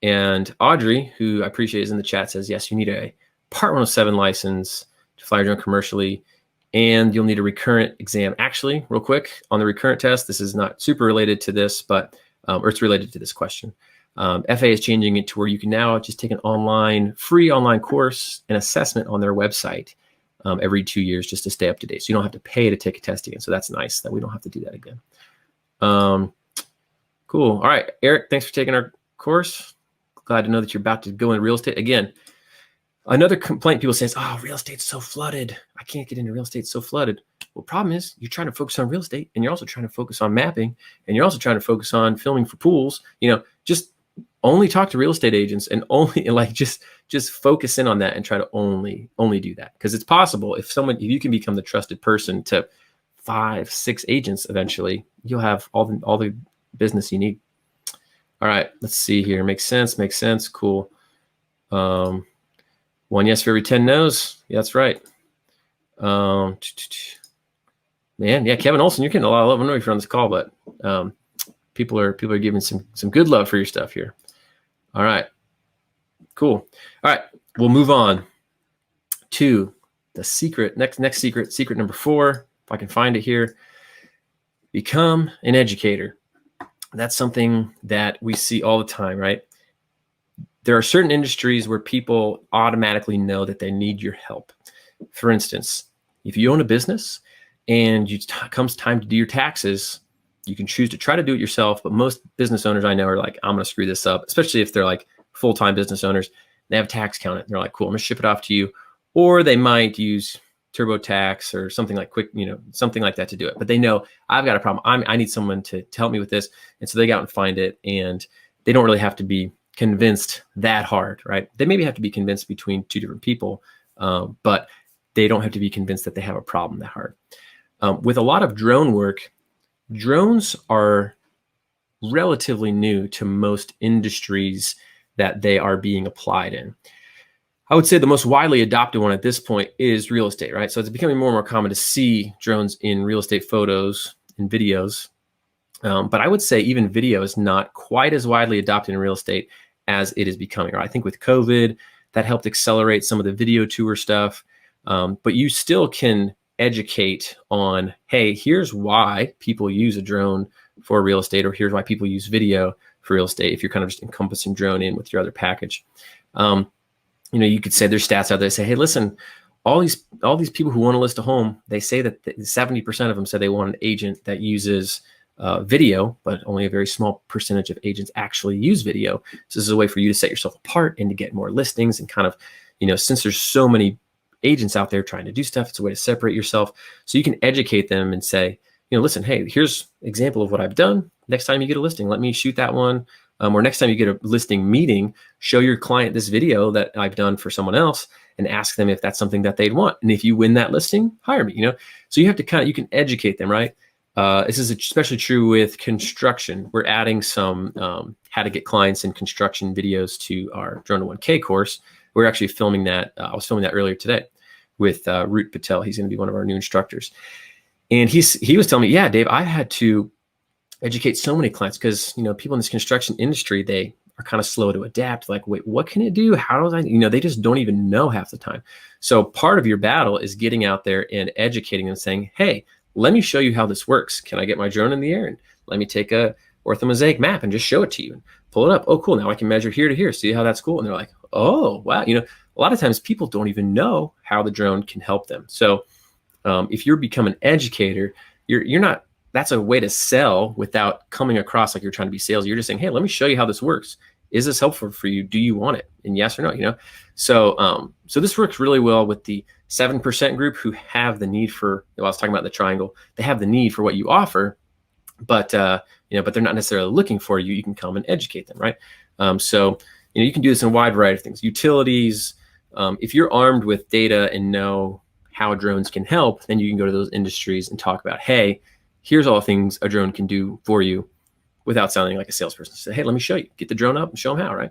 And Audrey, who I appreciate is in the chat, says, yes, you need a Part 107 license to fly your drone commercially, and you'll need a recurrent exam. Actually, real quick, on the recurrent test, this is not super related to this, but or it's related to this question. FAA is changing it to where you can now just take an free online course and assessment on their website every 2 years just to stay up to date. So you don't have to pay to take a test again. So that's nice that we don't have to do that again. Cool. All right, Eric, thanks for taking our course. Glad to know that you're about to go in real estate. Again, another complaint people say is, oh, real estate's so flooded. I can't get into real estate, it's so flooded. Well, problem is you're trying to focus on real estate, and you're also trying to focus on mapping, and you're also trying to focus on filming for pools. Just only talk to real estate agents, and only just focus in on that and try to only do that. Because it's possible if you can become the trusted person to 5, 6 agents, eventually you'll have all the business you need. All right, let's see here. Makes sense. Cool. 1 yes for every 10 no's. Yeah, that's right. Man, yeah, Kevin Olson, you're getting a lot of love. I don't know if you're on this call, but people are giving some good love for your stuff here. All right, cool. All right, we'll move on to the secret. Next secret number 4. If I can find it here. Become an educator. That's something that we see all the time, right? There are certain industries where people automatically know that they need your help. For instance, if you own a business and comes time to do your taxes, you can choose to try to do it yourself. But most business owners I know are like, I'm going to screw this up, especially if they're like full-time business owners. They have tax count it. They're like, cool, I'm going to ship it off to you. Or they might use TurboTax or something like something like that to do it. But they know I've got a problem. I need someone to help me with this. And so they go out and find it, and they don't really have to be convinced that hard, right? They maybe have to be convinced between 2 different people, but they don't have to be convinced that they have a problem that hard. With a lot of drone work, drones are relatively new to most industries that they are being applied in. I would say the most widely adopted one at this point is real estate, right? So it's becoming more and more common to see drones in real estate photos and videos. But I would say even video is not quite as widely adopted in real estate as it is becoming. Right? I think with COVID, that helped accelerate some of the video tour stuff. But you still can educate on, hey, here's why people use a drone for real estate, or here's why people use video for real estate, if you're kind of just encompassing drone in with your other package. You could say there's stats out there that say, hey, listen, all these people who want to list a home, they say that 70% of them said they want an agent that uses video, but only a very small percentage of agents actually use video. So this is a way for you to set yourself apart and to get more listings, and kind of, since there's so many agents out there trying to do stuff, it's a way to separate yourself. So you can educate them and say, listen, hey, here's an example of what I've done. Next time you get a listing, let me shoot that one. Or next time you get a listing meeting, show your client this video that I've done for someone else and ask them if that's something that they'd want. And if you win that listing, hire me, So you have to you can educate them, right? This is especially true with construction. We're adding some how to get clients in construction videos to our Drone to 1K course. We're actually filming that. I was filming that earlier today with Root Patel. He's going to be one of our new instructors. And he was telling me, yeah, Dave, I had to educate so many clients because, people in this construction industry, they are kind of slow to adapt. Like, wait, what can it do? How does they just don't even know half the time. So part of your battle is getting out there and educating them, saying, hey, let me show you how this works. Can I get my drone in the air and let me take a orthomosaic map and just show it to you and pull it up? Oh, cool. Now I can measure here to here. See how that's cool. And they're like, oh, wow. A lot of times people don't even know how the drone can help them. So if you're becoming an educator, you're not, that's a way to sell without coming across like you're trying to be salesy. You're just saying, hey, let me show you how this works. Is this helpful for you? Do you want it? And yes or no, So this works really well with the 7% group who have the need for, I was talking about the triangle, they have the need for what you offer, but but they're not necessarily looking for you. You can come and educate them, right? You can do this in a wide variety of things. Utilities, if you're armed with data and know how drones can help, then you can go to those industries and talk about, hey, here's all the things a drone can do for you without sounding like a salesperson. Say, hey, let me show you. Get the drone up and show them how, right?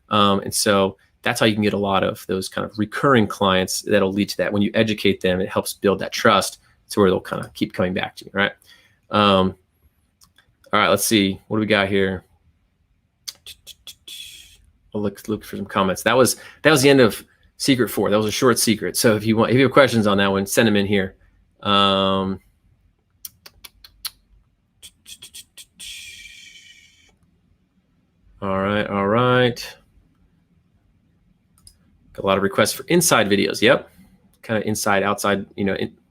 And so that's how you can get a lot of those kind of recurring clients that'll lead to that. When you educate them, it helps build that trust to where they'll kind of keep coming back to you, right? All right, let's see. What do we got here? I'll look for some comments. That was the end of Secret 4. That was a short secret. So if you have questions on that one, send them in here. All right. Got a lot of requests for inside videos. Yep. Kind of inside, outside,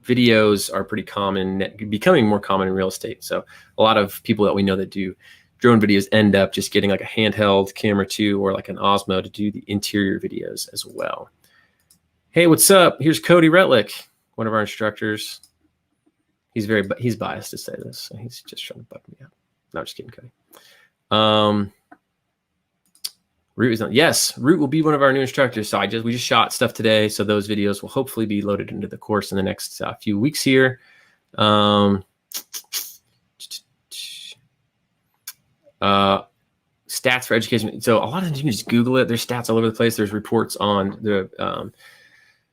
videos are pretty common, becoming more common in real estate. So a lot of people that we know that do drone videos end up just getting like a handheld camera too, or like an Osmo to do the interior videos as well. Hey, what's up? Here's Cody Retlick, one of our instructors. He's biased to say this. So he's just trying to buck me out. No, just kidding, Cody. Root is on. Yes, Root will be one of our new instructors. So we just shot stuff today. So those videos will hopefully be loaded into the course in the next few weeks here. Stats for education. So a lot of times you can just Google it. There's stats all over the place. There's reports on the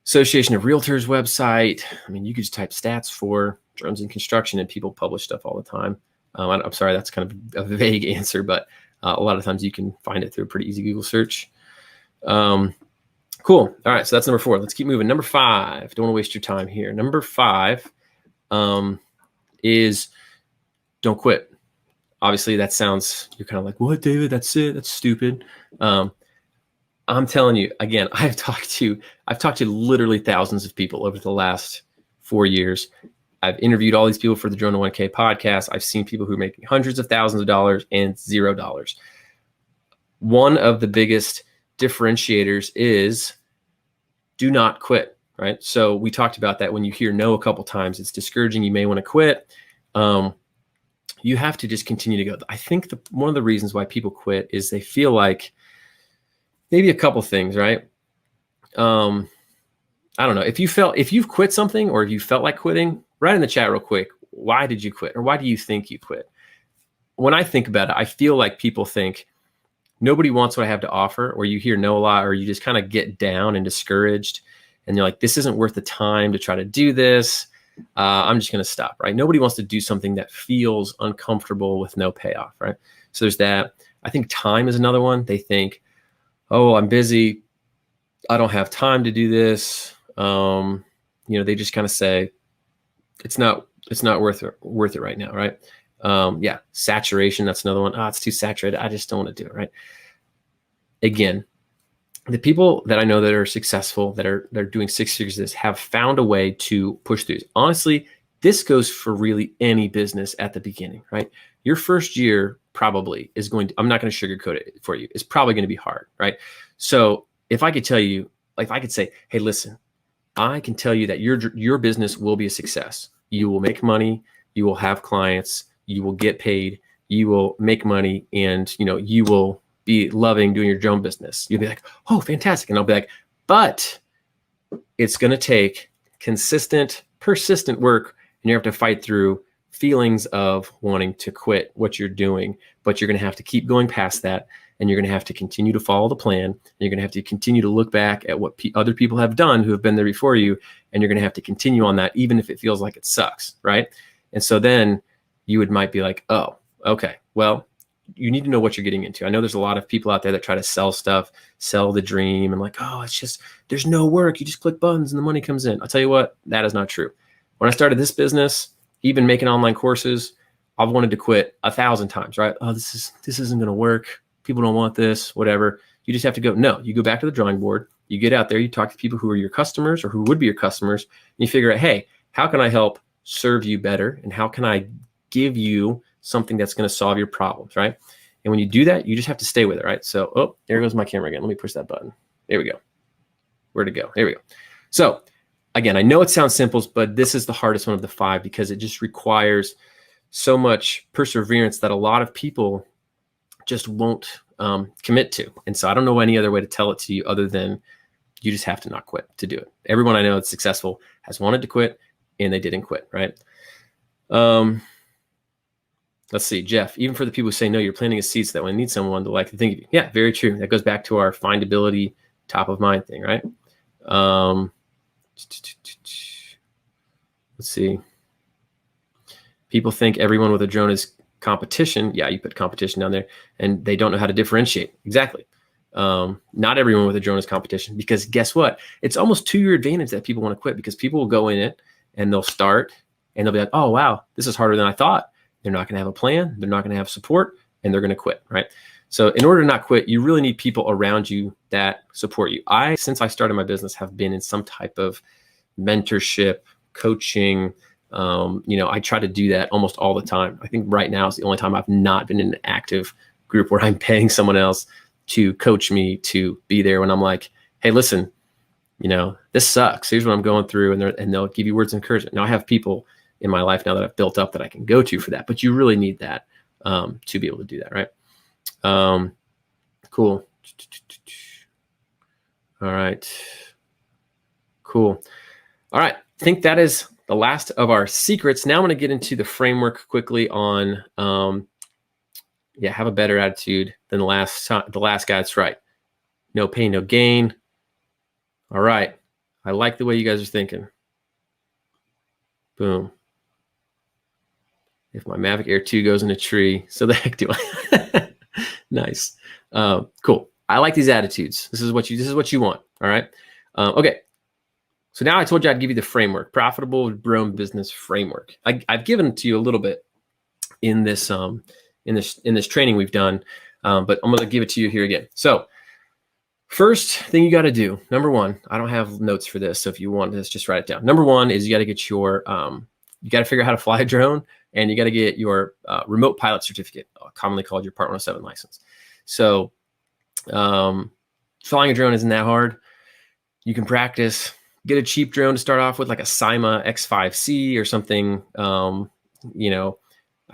Association of Realtors website. I mean, you could just type stats for drones in construction and people publish stuff all the time. I'm sorry, that's kind of a vague answer, but a lot of times you can find it through a pretty easy Google search. Cool. All right, so that's number 4. Let's keep moving. Number 5. Don't want to waste your time here. Number 5 is don't quit. Obviously, that sounds, you're kind of like, what, David? That's it. That's stupid. I'm telling you, again, I've talked to literally thousands of people over the last 4 years. I've interviewed all these people for the Drone to 1K podcast. I've seen people who are making hundreds of thousands of dollars and $0. One of the biggest differentiators is do not quit, right? So we talked about that. When you hear no a couple times, it's discouraging. You may want to quit. You have to just continue to go. I think one of the reasons why people quit is they feel like maybe a couple things, right? I don't know. If you've quit something or if you felt like quitting, write in the chat real quick. Why did you quit? Or why do you think you quit? When I think about it, I feel like people think nobody wants what I have to offer, or you hear no a lot, or you just kind of get down and discouraged. And you're like, this isn't worth the time to try to do this. I'm just going to stop, right? Nobody wants to do something that feels uncomfortable with no payoff, right? So there's that. I think time is another one. They think, oh, I'm busy. I don't have time to do this. They just kind of say, it's not worth it right now, right? Yeah, saturation, that's another one. It's too saturated. I just don't want to do it, right? Again, the people that I know that are successful, they're doing 6 figures, have found a way to push through. Honestly, this goes for really any business at the beginning, right? Your first year probably is I'm not going to sugarcoat it for you. It's probably going to be hard, right? So if I could tell you, like I could say, hey, listen, I can tell you that your business will be a success. You will make money. You will have clients. You will get paid. You will make money, and you will be loving doing your drone business. You'll be like, oh, fantastic. And I'll be like, but it's going to take consistent, persistent work, and you have to fight through feelings of wanting to quit what you're doing, but you're going to have to keep going past that. And you're going to have to continue to follow the plan. And you're going to have to continue to look back at what other people have done who have been there before you. And you're going to have to continue on that, even if it feels like it sucks, right? And so then you might be like, oh, okay, well, you need to know what you're getting into. I know there's a lot of people out there that try to sell stuff, sell the dream, and like, oh, it's just, there's no work. You just click buttons and the money comes in. I'll tell you what, that is not true. When I started this business, even making online courses, I've wanted to quit 1,000 times, right? Oh, this isn't going to work. People don't want this, whatever. You just have to go, no, you go back to the drawing board. You get out there, you talk to people who are your customers or who would be your customers, and you figure out, hey, how can I help serve you better? And how can I give you something that's going to solve your problems, right? And when you do that, you just have to stay with it, right? So, oh, there goes my camera again. Let me push that button. There we go. Where'd it go? There we go. So again, I know it sounds simple, but this is the hardest one of the 5 because it just requires so much perseverance that a lot of people just won't commit to. And so I don't know any other way to tell it to you other than you just have to not quit to do it. Everyone I know that's successful has wanted to quit and they didn't quit, right? Let's see, Jeff, even for the people who say, no, you're planting a seed so that when I need someone to like to think of you. Yeah, very true. That goes back to our findability, top of mind thing, right? Let's see. People think everyone with a drone is competition. Yeah, you put competition down there and they don't know how to differentiate. Exactly. Not everyone with a drone is competition because guess what? It's almost to your advantage that people want to quit because people will go in it and they'll start and they'll be like, oh, wow, this is harder than I thought. They're not going to have a plan. They're not going to have support and they're going to quit, right? So in order to not quit, you really need people around you that support you. Since I started my business, have been in some type of mentorship, coaching. I try to do that almost all the time. I think right now is the only time I've not been in an active group where I'm paying someone else to coach me to be there when I'm like, hey, listen, this sucks. Here's what I'm going through. And they'll give you words of encouragement. Now I have people in my life now that I've built up that I can go to for that, but you really need that to be able to do that, right? Cool. All right. Cool. All right. I think that is the last of our secrets. Now I'm going to get into the framework quickly on, have a better attitude than the last guy. That's right. No pain, no gain. All right. I like the way you guys are thinking. Boom. If my Mavic Air 2 goes in a tree, so the heck do I? Nice. Cool. I like these attitudes. This is what you want. All right. Okay. So now I told you I'd give you the framework, profitable drone business framework. I've given it to you a little bit in this training we've done, but I'm going to give it to you here again. So first thing you got to do, number 1, I don't have notes for this, so if you want this, just write it down. Number 1 is you got to get your you got to figure out how to fly a drone, and you got to get your remote pilot certificate, commonly called your Part 107 license. So flying a drone isn't that hard. You can practice. Get a cheap drone to start off with, like a Cyma X5C or something. I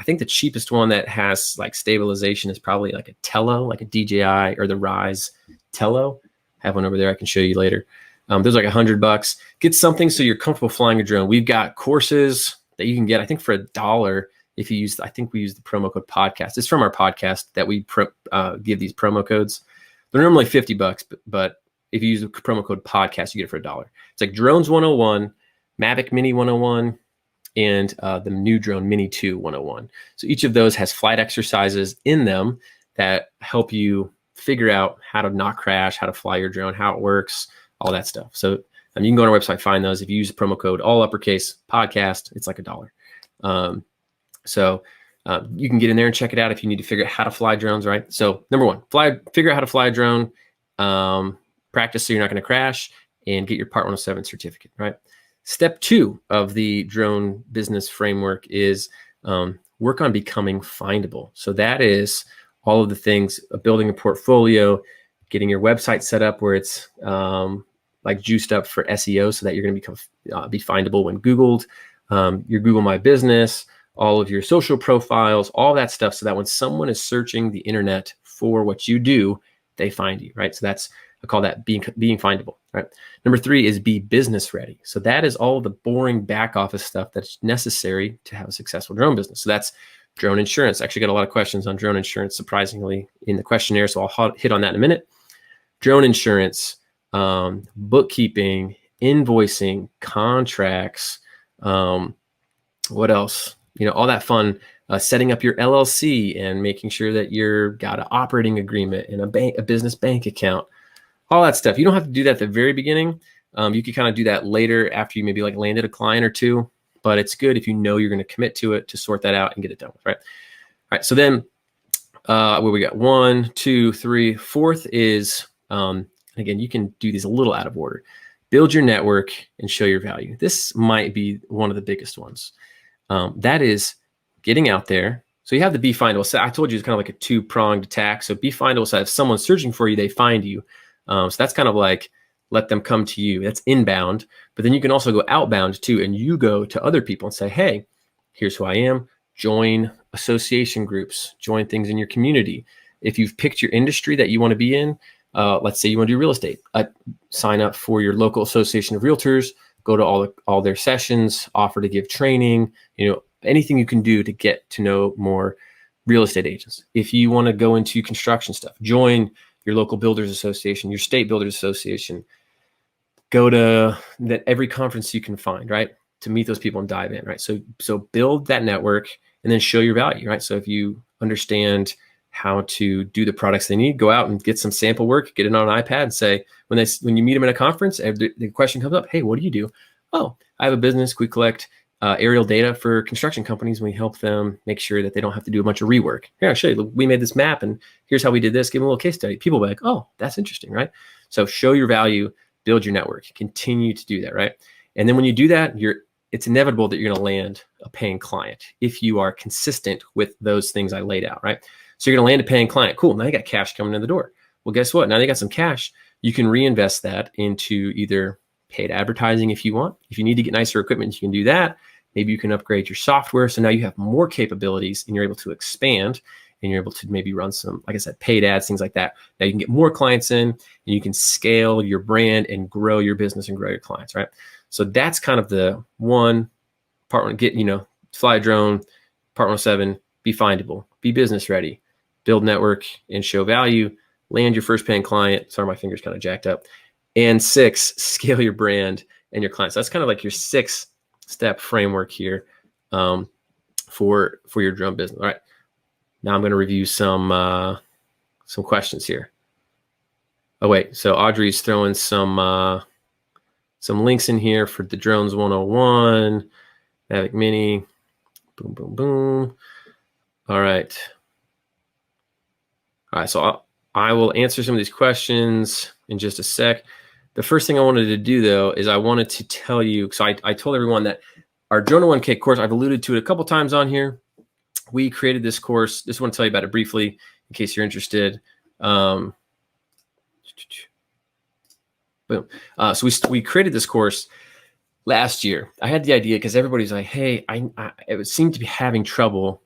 think the cheapest one that has like stabilization is probably like a Tello, like a DJI or the Rise Tello. I have one over there I can show you later. There's like $100. Get something so you're comfortable flying a drone. We've got courses that you can get, I think for $1 if you use, I think we use the promo code podcast. It's from our podcast that we give these promo codes. They're normally $50, but if you use the promo code podcast, you get it for $1. It's like Drones 101, Mavic Mini 101, and the new Drone Mini 2 101. So each of those has flight exercises in them that help you figure out how to not crash, how to fly your drone, how it works, all that stuff. So you can go on our website, find those. If you use the promo code all uppercase podcast, it's like $1. So you can get in there and check it out if you need to figure out how to fly drones, right? So number 1, figure out how to fly a drone, practice so you're not going to crash, and get your Part 107 certificate, right? Step 2 of the drone business framework is work on becoming findable. So that is all of the things, building a portfolio, getting your website set up where it's like juiced up for SEO so that you're going to be findable when Googled, your Google My Business, all of your social profiles, all that stuff, so that when someone is searching the internet for what you do, they find you, right? So I call that being findable, right? Number 3 is be business ready. So that is all the boring back office stuff that's necessary to have a successful drone business. So that's drone insurance. I actually got a lot of questions on drone insurance, surprisingly, in the questionnaire. So I'll hit on that in a minute. Drone insurance, bookkeeping, invoicing, contracts. What else? all that fun, setting up your LLC and making sure that you're got an operating agreement and a business bank account, all that stuff. You don't have to do that at the very beginning. You can kind of do that later after you maybe like landed a client or two, but it's good if you know you're going to commit to it to sort that out and get it done with, right? All right. So then where we got 1, 2, 3, fourth is, again, you can do these a little out of order. Build your network and show your value. This might be one of the biggest ones. That is getting out there. So you have the be findable. So I told you it's kind of like a two-pronged attack. So be findable. So if someone's searching for you, they find you. So that's kind of like let them come to you. That's inbound. But then you can also go outbound too, and you go to other people and say, hey, here's who I am. Join association groups, join things in your community. If you've picked your industry that you want to be in, let's say you want to do real estate, sign up for your local association of realtors, go to all their sessions, offer to give training, anything you can do to get to know more real estate agents. If you want to go into construction stuff, join your local builders association, your state builders association, go to every conference you can find, right? To meet those people and dive in, right? So build that network and then show your value, right? So if you understand how to do the products they need, go out and get some sample work, get it on an iPad and say, when you meet them at a conference, the question comes up, hey, what do you do? Oh, I have a business. We collect aerial data for construction companies. We help them make sure that they don't have to do a bunch of rework. Here, I'll show you. We made this map and here's how we did this. Give them a little case study. People will be like, oh, that's interesting, right? So show your value, build your network, continue to do that, right? And then when you do that, it's inevitable that you're going to land a paying client if you are consistent with those things I laid out, right? So you're going to land a paying client. Cool. Now you got cash coming in the door. Well, guess what? Now you got some cash. You can reinvest that into either paid advertising if you want. If you need to get nicer equipment, you can do that. Maybe you can upgrade your software. So now you have more capabilities and you're able to expand and you're able to maybe run some, like I said, paid ads, things like that. Now you can get more clients in and you can scale your brand and grow your business and grow your clients, right? So that's kind of the one part one, fly a drone, part 107, be findable, be business ready, build network and show value, land your first paying client. Sorry, my finger's kind of jacked up. And 6, scale your brand and your clients. So that's kind of like your 6-step framework here for your drone business. All right. Now I'm going to review some questions here. Oh, wait. So Audrey's throwing some links in here for the Drones 101, Mavic Mini. Boom, boom, boom. All right. All right. So I will answer some of these questions in just a sec. The first thing I wanted to do, though, is I wanted to tell you, so I told everyone that our Drone 1K course, I've alluded to it a couple times on here. We created this course. Just want to tell you about it briefly in case you're interested. Boom. So we created this course last year. I had the idea because everybody's like, hey, it seemed to be having trouble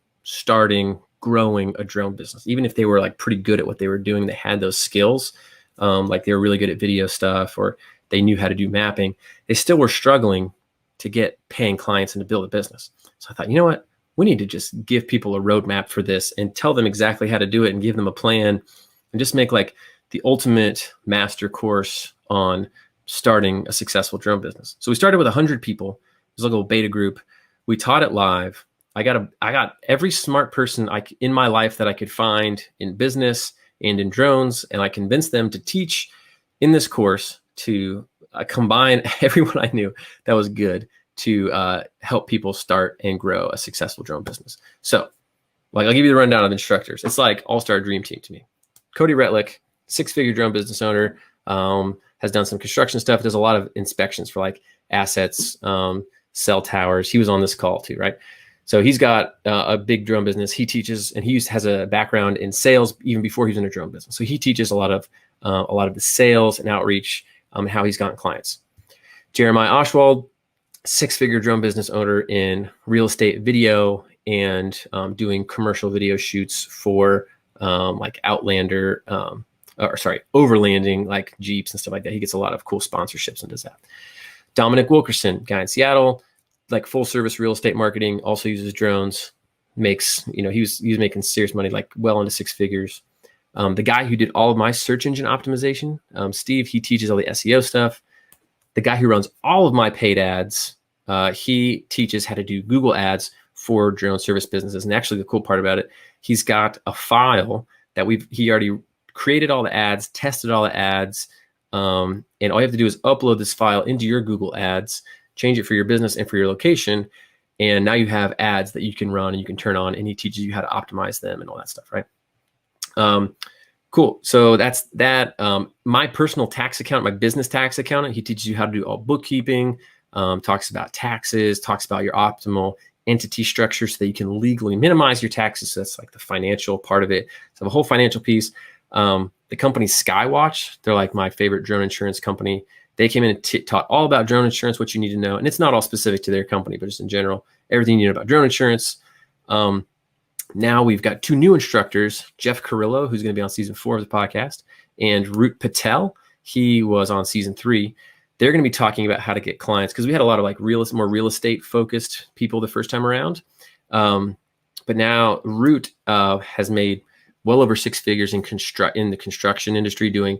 growing a drone business. Even if they were like pretty good at what they were doing, they had those skills, like they were really good at video stuff or they knew how to do mapping. They still were struggling to get paying clients and to build a business. So I thought, you know what? We need to just give people a roadmap for this and tell them exactly how to do it and give them a plan and just make like the ultimate master course on starting a successful drone business. So we started with 100 people. It was like a little beta group. We taught it live. I got every smart person in my life that I could find in business and in drones, and I convinced them to teach in this course to combine everyone I knew that was good to help people start and grow a successful drone business. So, I'll give you the rundown of instructors. It's like all-star dream team to me. Cody Retlick, 6-figure drone business owner, has done some construction stuff. Does a lot of inspections for like assets, cell towers. He was on this call too, right? So he's got a big drone business. He teaches, and he has a background in sales even before he was in a drone business. So he teaches a lot of the sales and outreach and how he's gotten clients. Jeremiah Oshwald, 6-figure drone business owner in real estate video and doing commercial video shoots for like Outlander, overlanding like Jeeps and stuff like that. He gets a lot of cool sponsorships and does that. Dominic Wilkerson, guy in Seattle, like full service real estate marketing, also uses drones, makes, he was making serious money, like well into 6 figures. The guy who did all of my search engine optimization, Steve, he teaches all the SEO stuff. The guy who runs all of my paid ads, he teaches how to do Google ads for drone service businesses. And actually the cool part about it, he's got a file that he already created all the ads, tested all the ads. And all you have to do is upload this file into your Google Ads, change it for your business and for your location. And now you have ads that you can run and you can turn on, and he teaches you how to optimize them and all that stuff, right? Cool. So that's that. My personal tax account, my business tax accountant, he teaches you how to do all bookkeeping, talks about taxes, talks about your optimal entity structure so that you can legally minimize your taxes. So that's like the financial part of it. So the whole financial piece. The company Skywatch, they're like my favorite drone insurance company. They came in and taught all about drone insurance, what you need to know. And it's not all specific to their company, but just in general, everything you know about drone insurance. Now we've got 2 new instructors, Jeff Carrillo, who's going to be on season 4 of the podcast, and Root Patel. He was on season 3. They're going to be talking about how to get clients, because we had a lot of like more real estate focused people the first time around. But now Root has made well over 6 figures in the construction industry, doing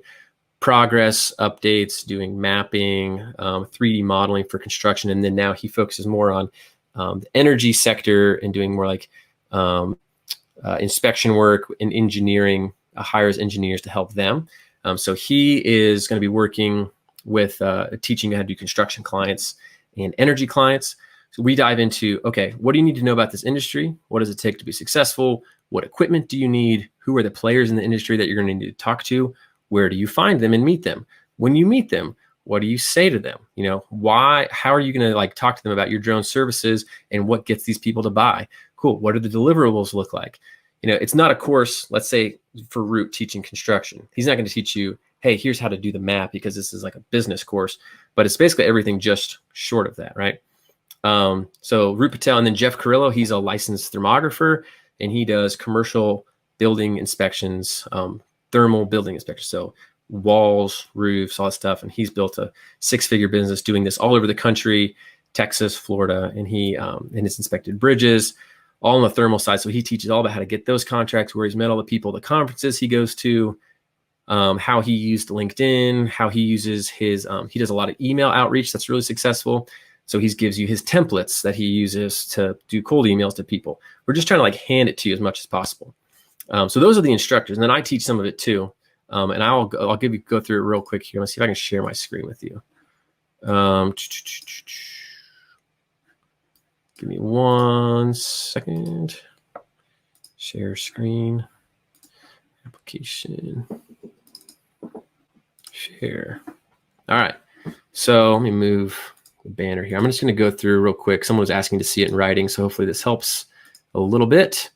progress updates, doing mapping, 3D modeling for construction. And then now he focuses more on the energy sector and doing more like inspection work and engineering, hires engineers to help them. So he is going to be working with teaching how to do construction clients and energy clients. So we dive into, okay, what do you need to know about this industry? What does it take to be successful? What equipment do you need? Who are the players in the industry that you're going to need to talk to? Where do you find them and meet them? When you meet them, what do you say to them? You know, how are you going to like talk to them about your drone services and what gets these people to buy? Cool. What do the deliverables look like? You know, it's not a course, let's say for Root teaching construction. He's not going to teach you, hey, here's how to do the map, because this is like a business course, but it's basically everything just short of that, right? So Root Patel, and then Jeff Carrillo, he's a licensed thermographer, and he does commercial building inspections, thermal building inspections. So walls, roofs, all that stuff. And he's built a 6-figure business doing this all over the country, Texas, Florida, and he has inspected bridges, all on the thermal side. So he teaches all about how to get those contracts, where he's met all the people, the conferences he goes to, how he used LinkedIn, how he uses his, he does a lot of email outreach that's really successful. So he gives you his templates that he uses to do cold emails to people. We're just trying to like hand it to you as much as possible. So those are the instructors. And then I teach some of it too. And I'll go through it real quick here. Let's see if I can share my screen with you. Give me 1 second. Share screen. Application. Share. All right. So let me move the banner here. I'm just going to go through real quick. Someone was asking to see it in writing, so hopefully this helps a little bit.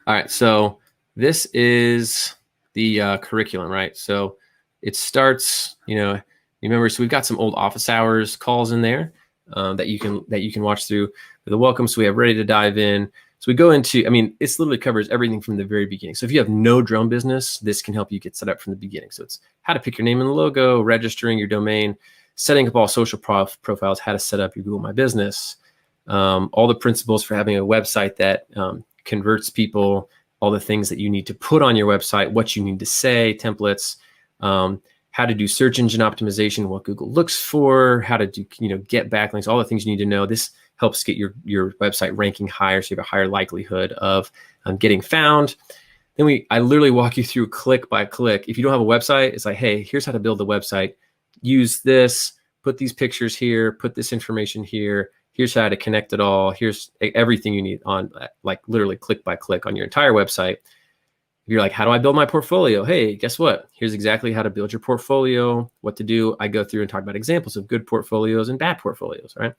All right. So this is the curriculum, right? So it starts, you remember, so we've got some old office hours calls in there that you can watch through the welcome. So we have ready to dive in. So we go into, it's literally covers everything from the very beginning. So if you have no drone business, this can help you get set up from the beginning. So it's how to pick your name and logo, registering your domain, setting up all social profiles, how to set up your Google My Business, all the principles for having a website that converts people, all the things that you need to put on your website, what you need to say, templates, how to do search engine optimization, what Google looks for, how to do, get backlinks, all the things you need to know. This helps get your website ranking higher, so you have a higher likelihood of getting found. Then I literally walk you through click by click. If you don't have a website, it's like, hey, here's how to build the website. Use this, put these pictures here, put this information here. Here's how to connect it all. Here's everything you need on, like literally click by click on your entire website. If you're like, how do I build my portfolio? Hey, guess what? Here's exactly how to build your portfolio, what to do. I go through and talk about examples of good portfolios and bad portfolios, right?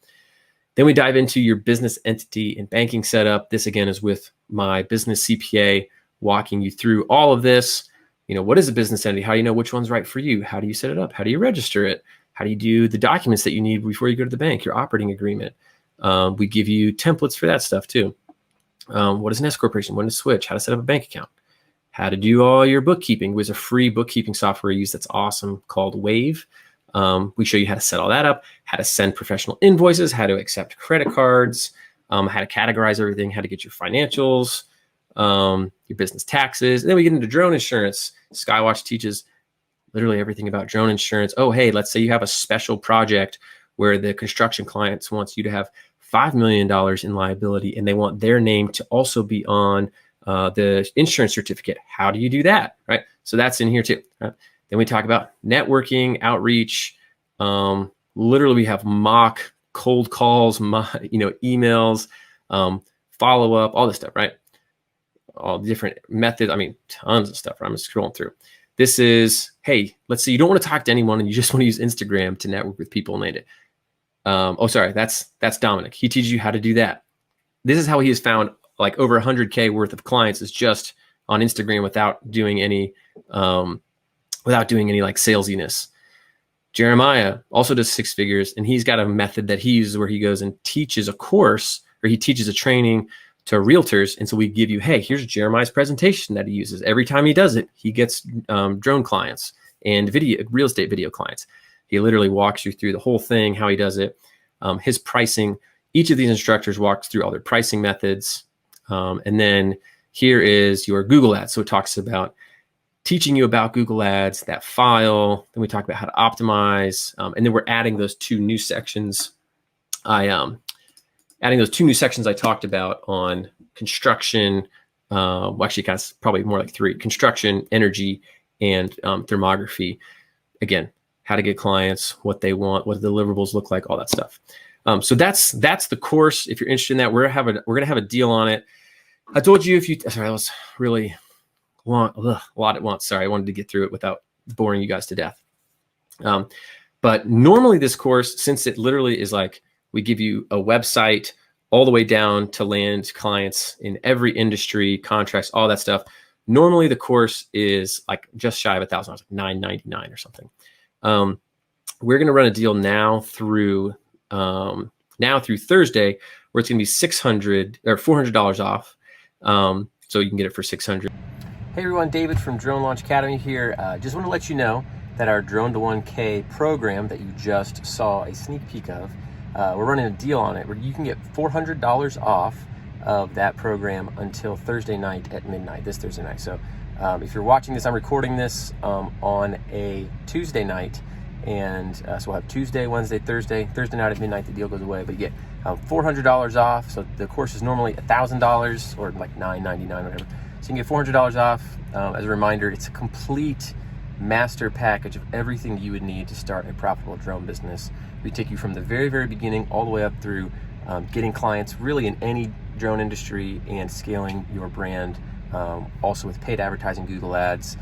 Then we dive into your business entity and banking setup. This again is with my business CPA, walking you through all of this. What is a business entity? How do you know which one's right for you? How do you set it up? How do you register it? How do you do the documents that you need before you go to the bank, your operating agreement? We give you templates for that stuff too. What is an S corporation? When to switch? How to set up a bank account? How to do all your bookkeeping. There's a free bookkeeping software I use that's awesome called Wave. We show you how to set all that up, how to send professional invoices, how to accept credit cards, how to categorize everything, how to get your financials, your business taxes. And then we get into drone insurance. Skywatch teaches literally everything about drone insurance. Oh, hey, let's say you have a special project where the construction clients wants you to have $5 million in liability, and they want their name to also be on the insurance certificate. How do you do that, right? So that's in here too. Right? Then we talk about networking, outreach. Literally, we have mock cold calls, emails, follow up, all this stuff, right? All the different methods. I mean, tons of stuff. Right? I'm just scrolling through. This is, hey, let's say you don't want to talk to anyone and you just want to use Instagram to network with people and land it. That's Dominic. He teaches you how to do that. This is how he has found like over 100K worth of clients is just on Instagram without doing any like salesiness. Jeremiah also does 6 figures, and he's got a method that he uses where he goes and teaches a course, or he teaches a training to realtors. And so we give you, hey, here's Jeremiah's presentation that he uses. Every time he does it, he gets drone clients and real estate video clients. He literally walks you through the whole thing, how he does it, his pricing. Each of these instructors walks through all their pricing methods. And then here is your Google ads. So it talks about teaching you about Google ads, that file. Then we talk about how to optimize. And then we're adding those 2 new sections. Adding those 2 new sections I talked about on construction. Actually, guys, probably more like 3: construction, energy, and thermography. Again, how to get clients, what they want, what the deliverables look like, all that stuff. So that's the course. If you're interested in that, we're gonna have a deal on it. I told you sorry, that was really long, a lot at once. Sorry, I wanted to get through it without boring you guys to death. But normally this course, since it literally is like, we give you a website all the way down to land clients in every industry, contracts, all that stuff. Normally the course is like just shy of $1,000, like $999 or something. We're going to run a deal now through Thursday, where it's going to be $600 or $400 off. So you can get it for $600. Hey everyone, David from Drone Launch Academy here. Just want to let you know that our Drone to 1K program that you just saw a sneak peek of, we're running a deal on it where you can get $400 off of that program until Thursday night at midnight, this Thursday night. So if you're watching this, I'm recording this on a Tuesday night, and so we'll have Tuesday, Wednesday, Thursday night at midnight, the deal goes away, but you get $400 off. So the course is normally $1,000 or like $999, whatever. So you can get $400 off. As a reminder, it's a complete master package of everything you would need to start a profitable drone business. We take you from the very, very beginning all the way up through getting clients really in any drone industry and scaling your brand, also with paid advertising, Google ads,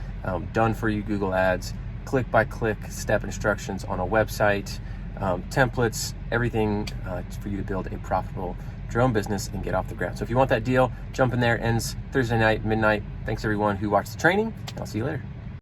done for you Google ads, click by click step instructions on a website, templates, everything for you to build a profitable drone business and get off the ground. So if you want that deal, jump in there. It ends Thursday night, midnight. Thanks everyone who watched the training. I'll see you later.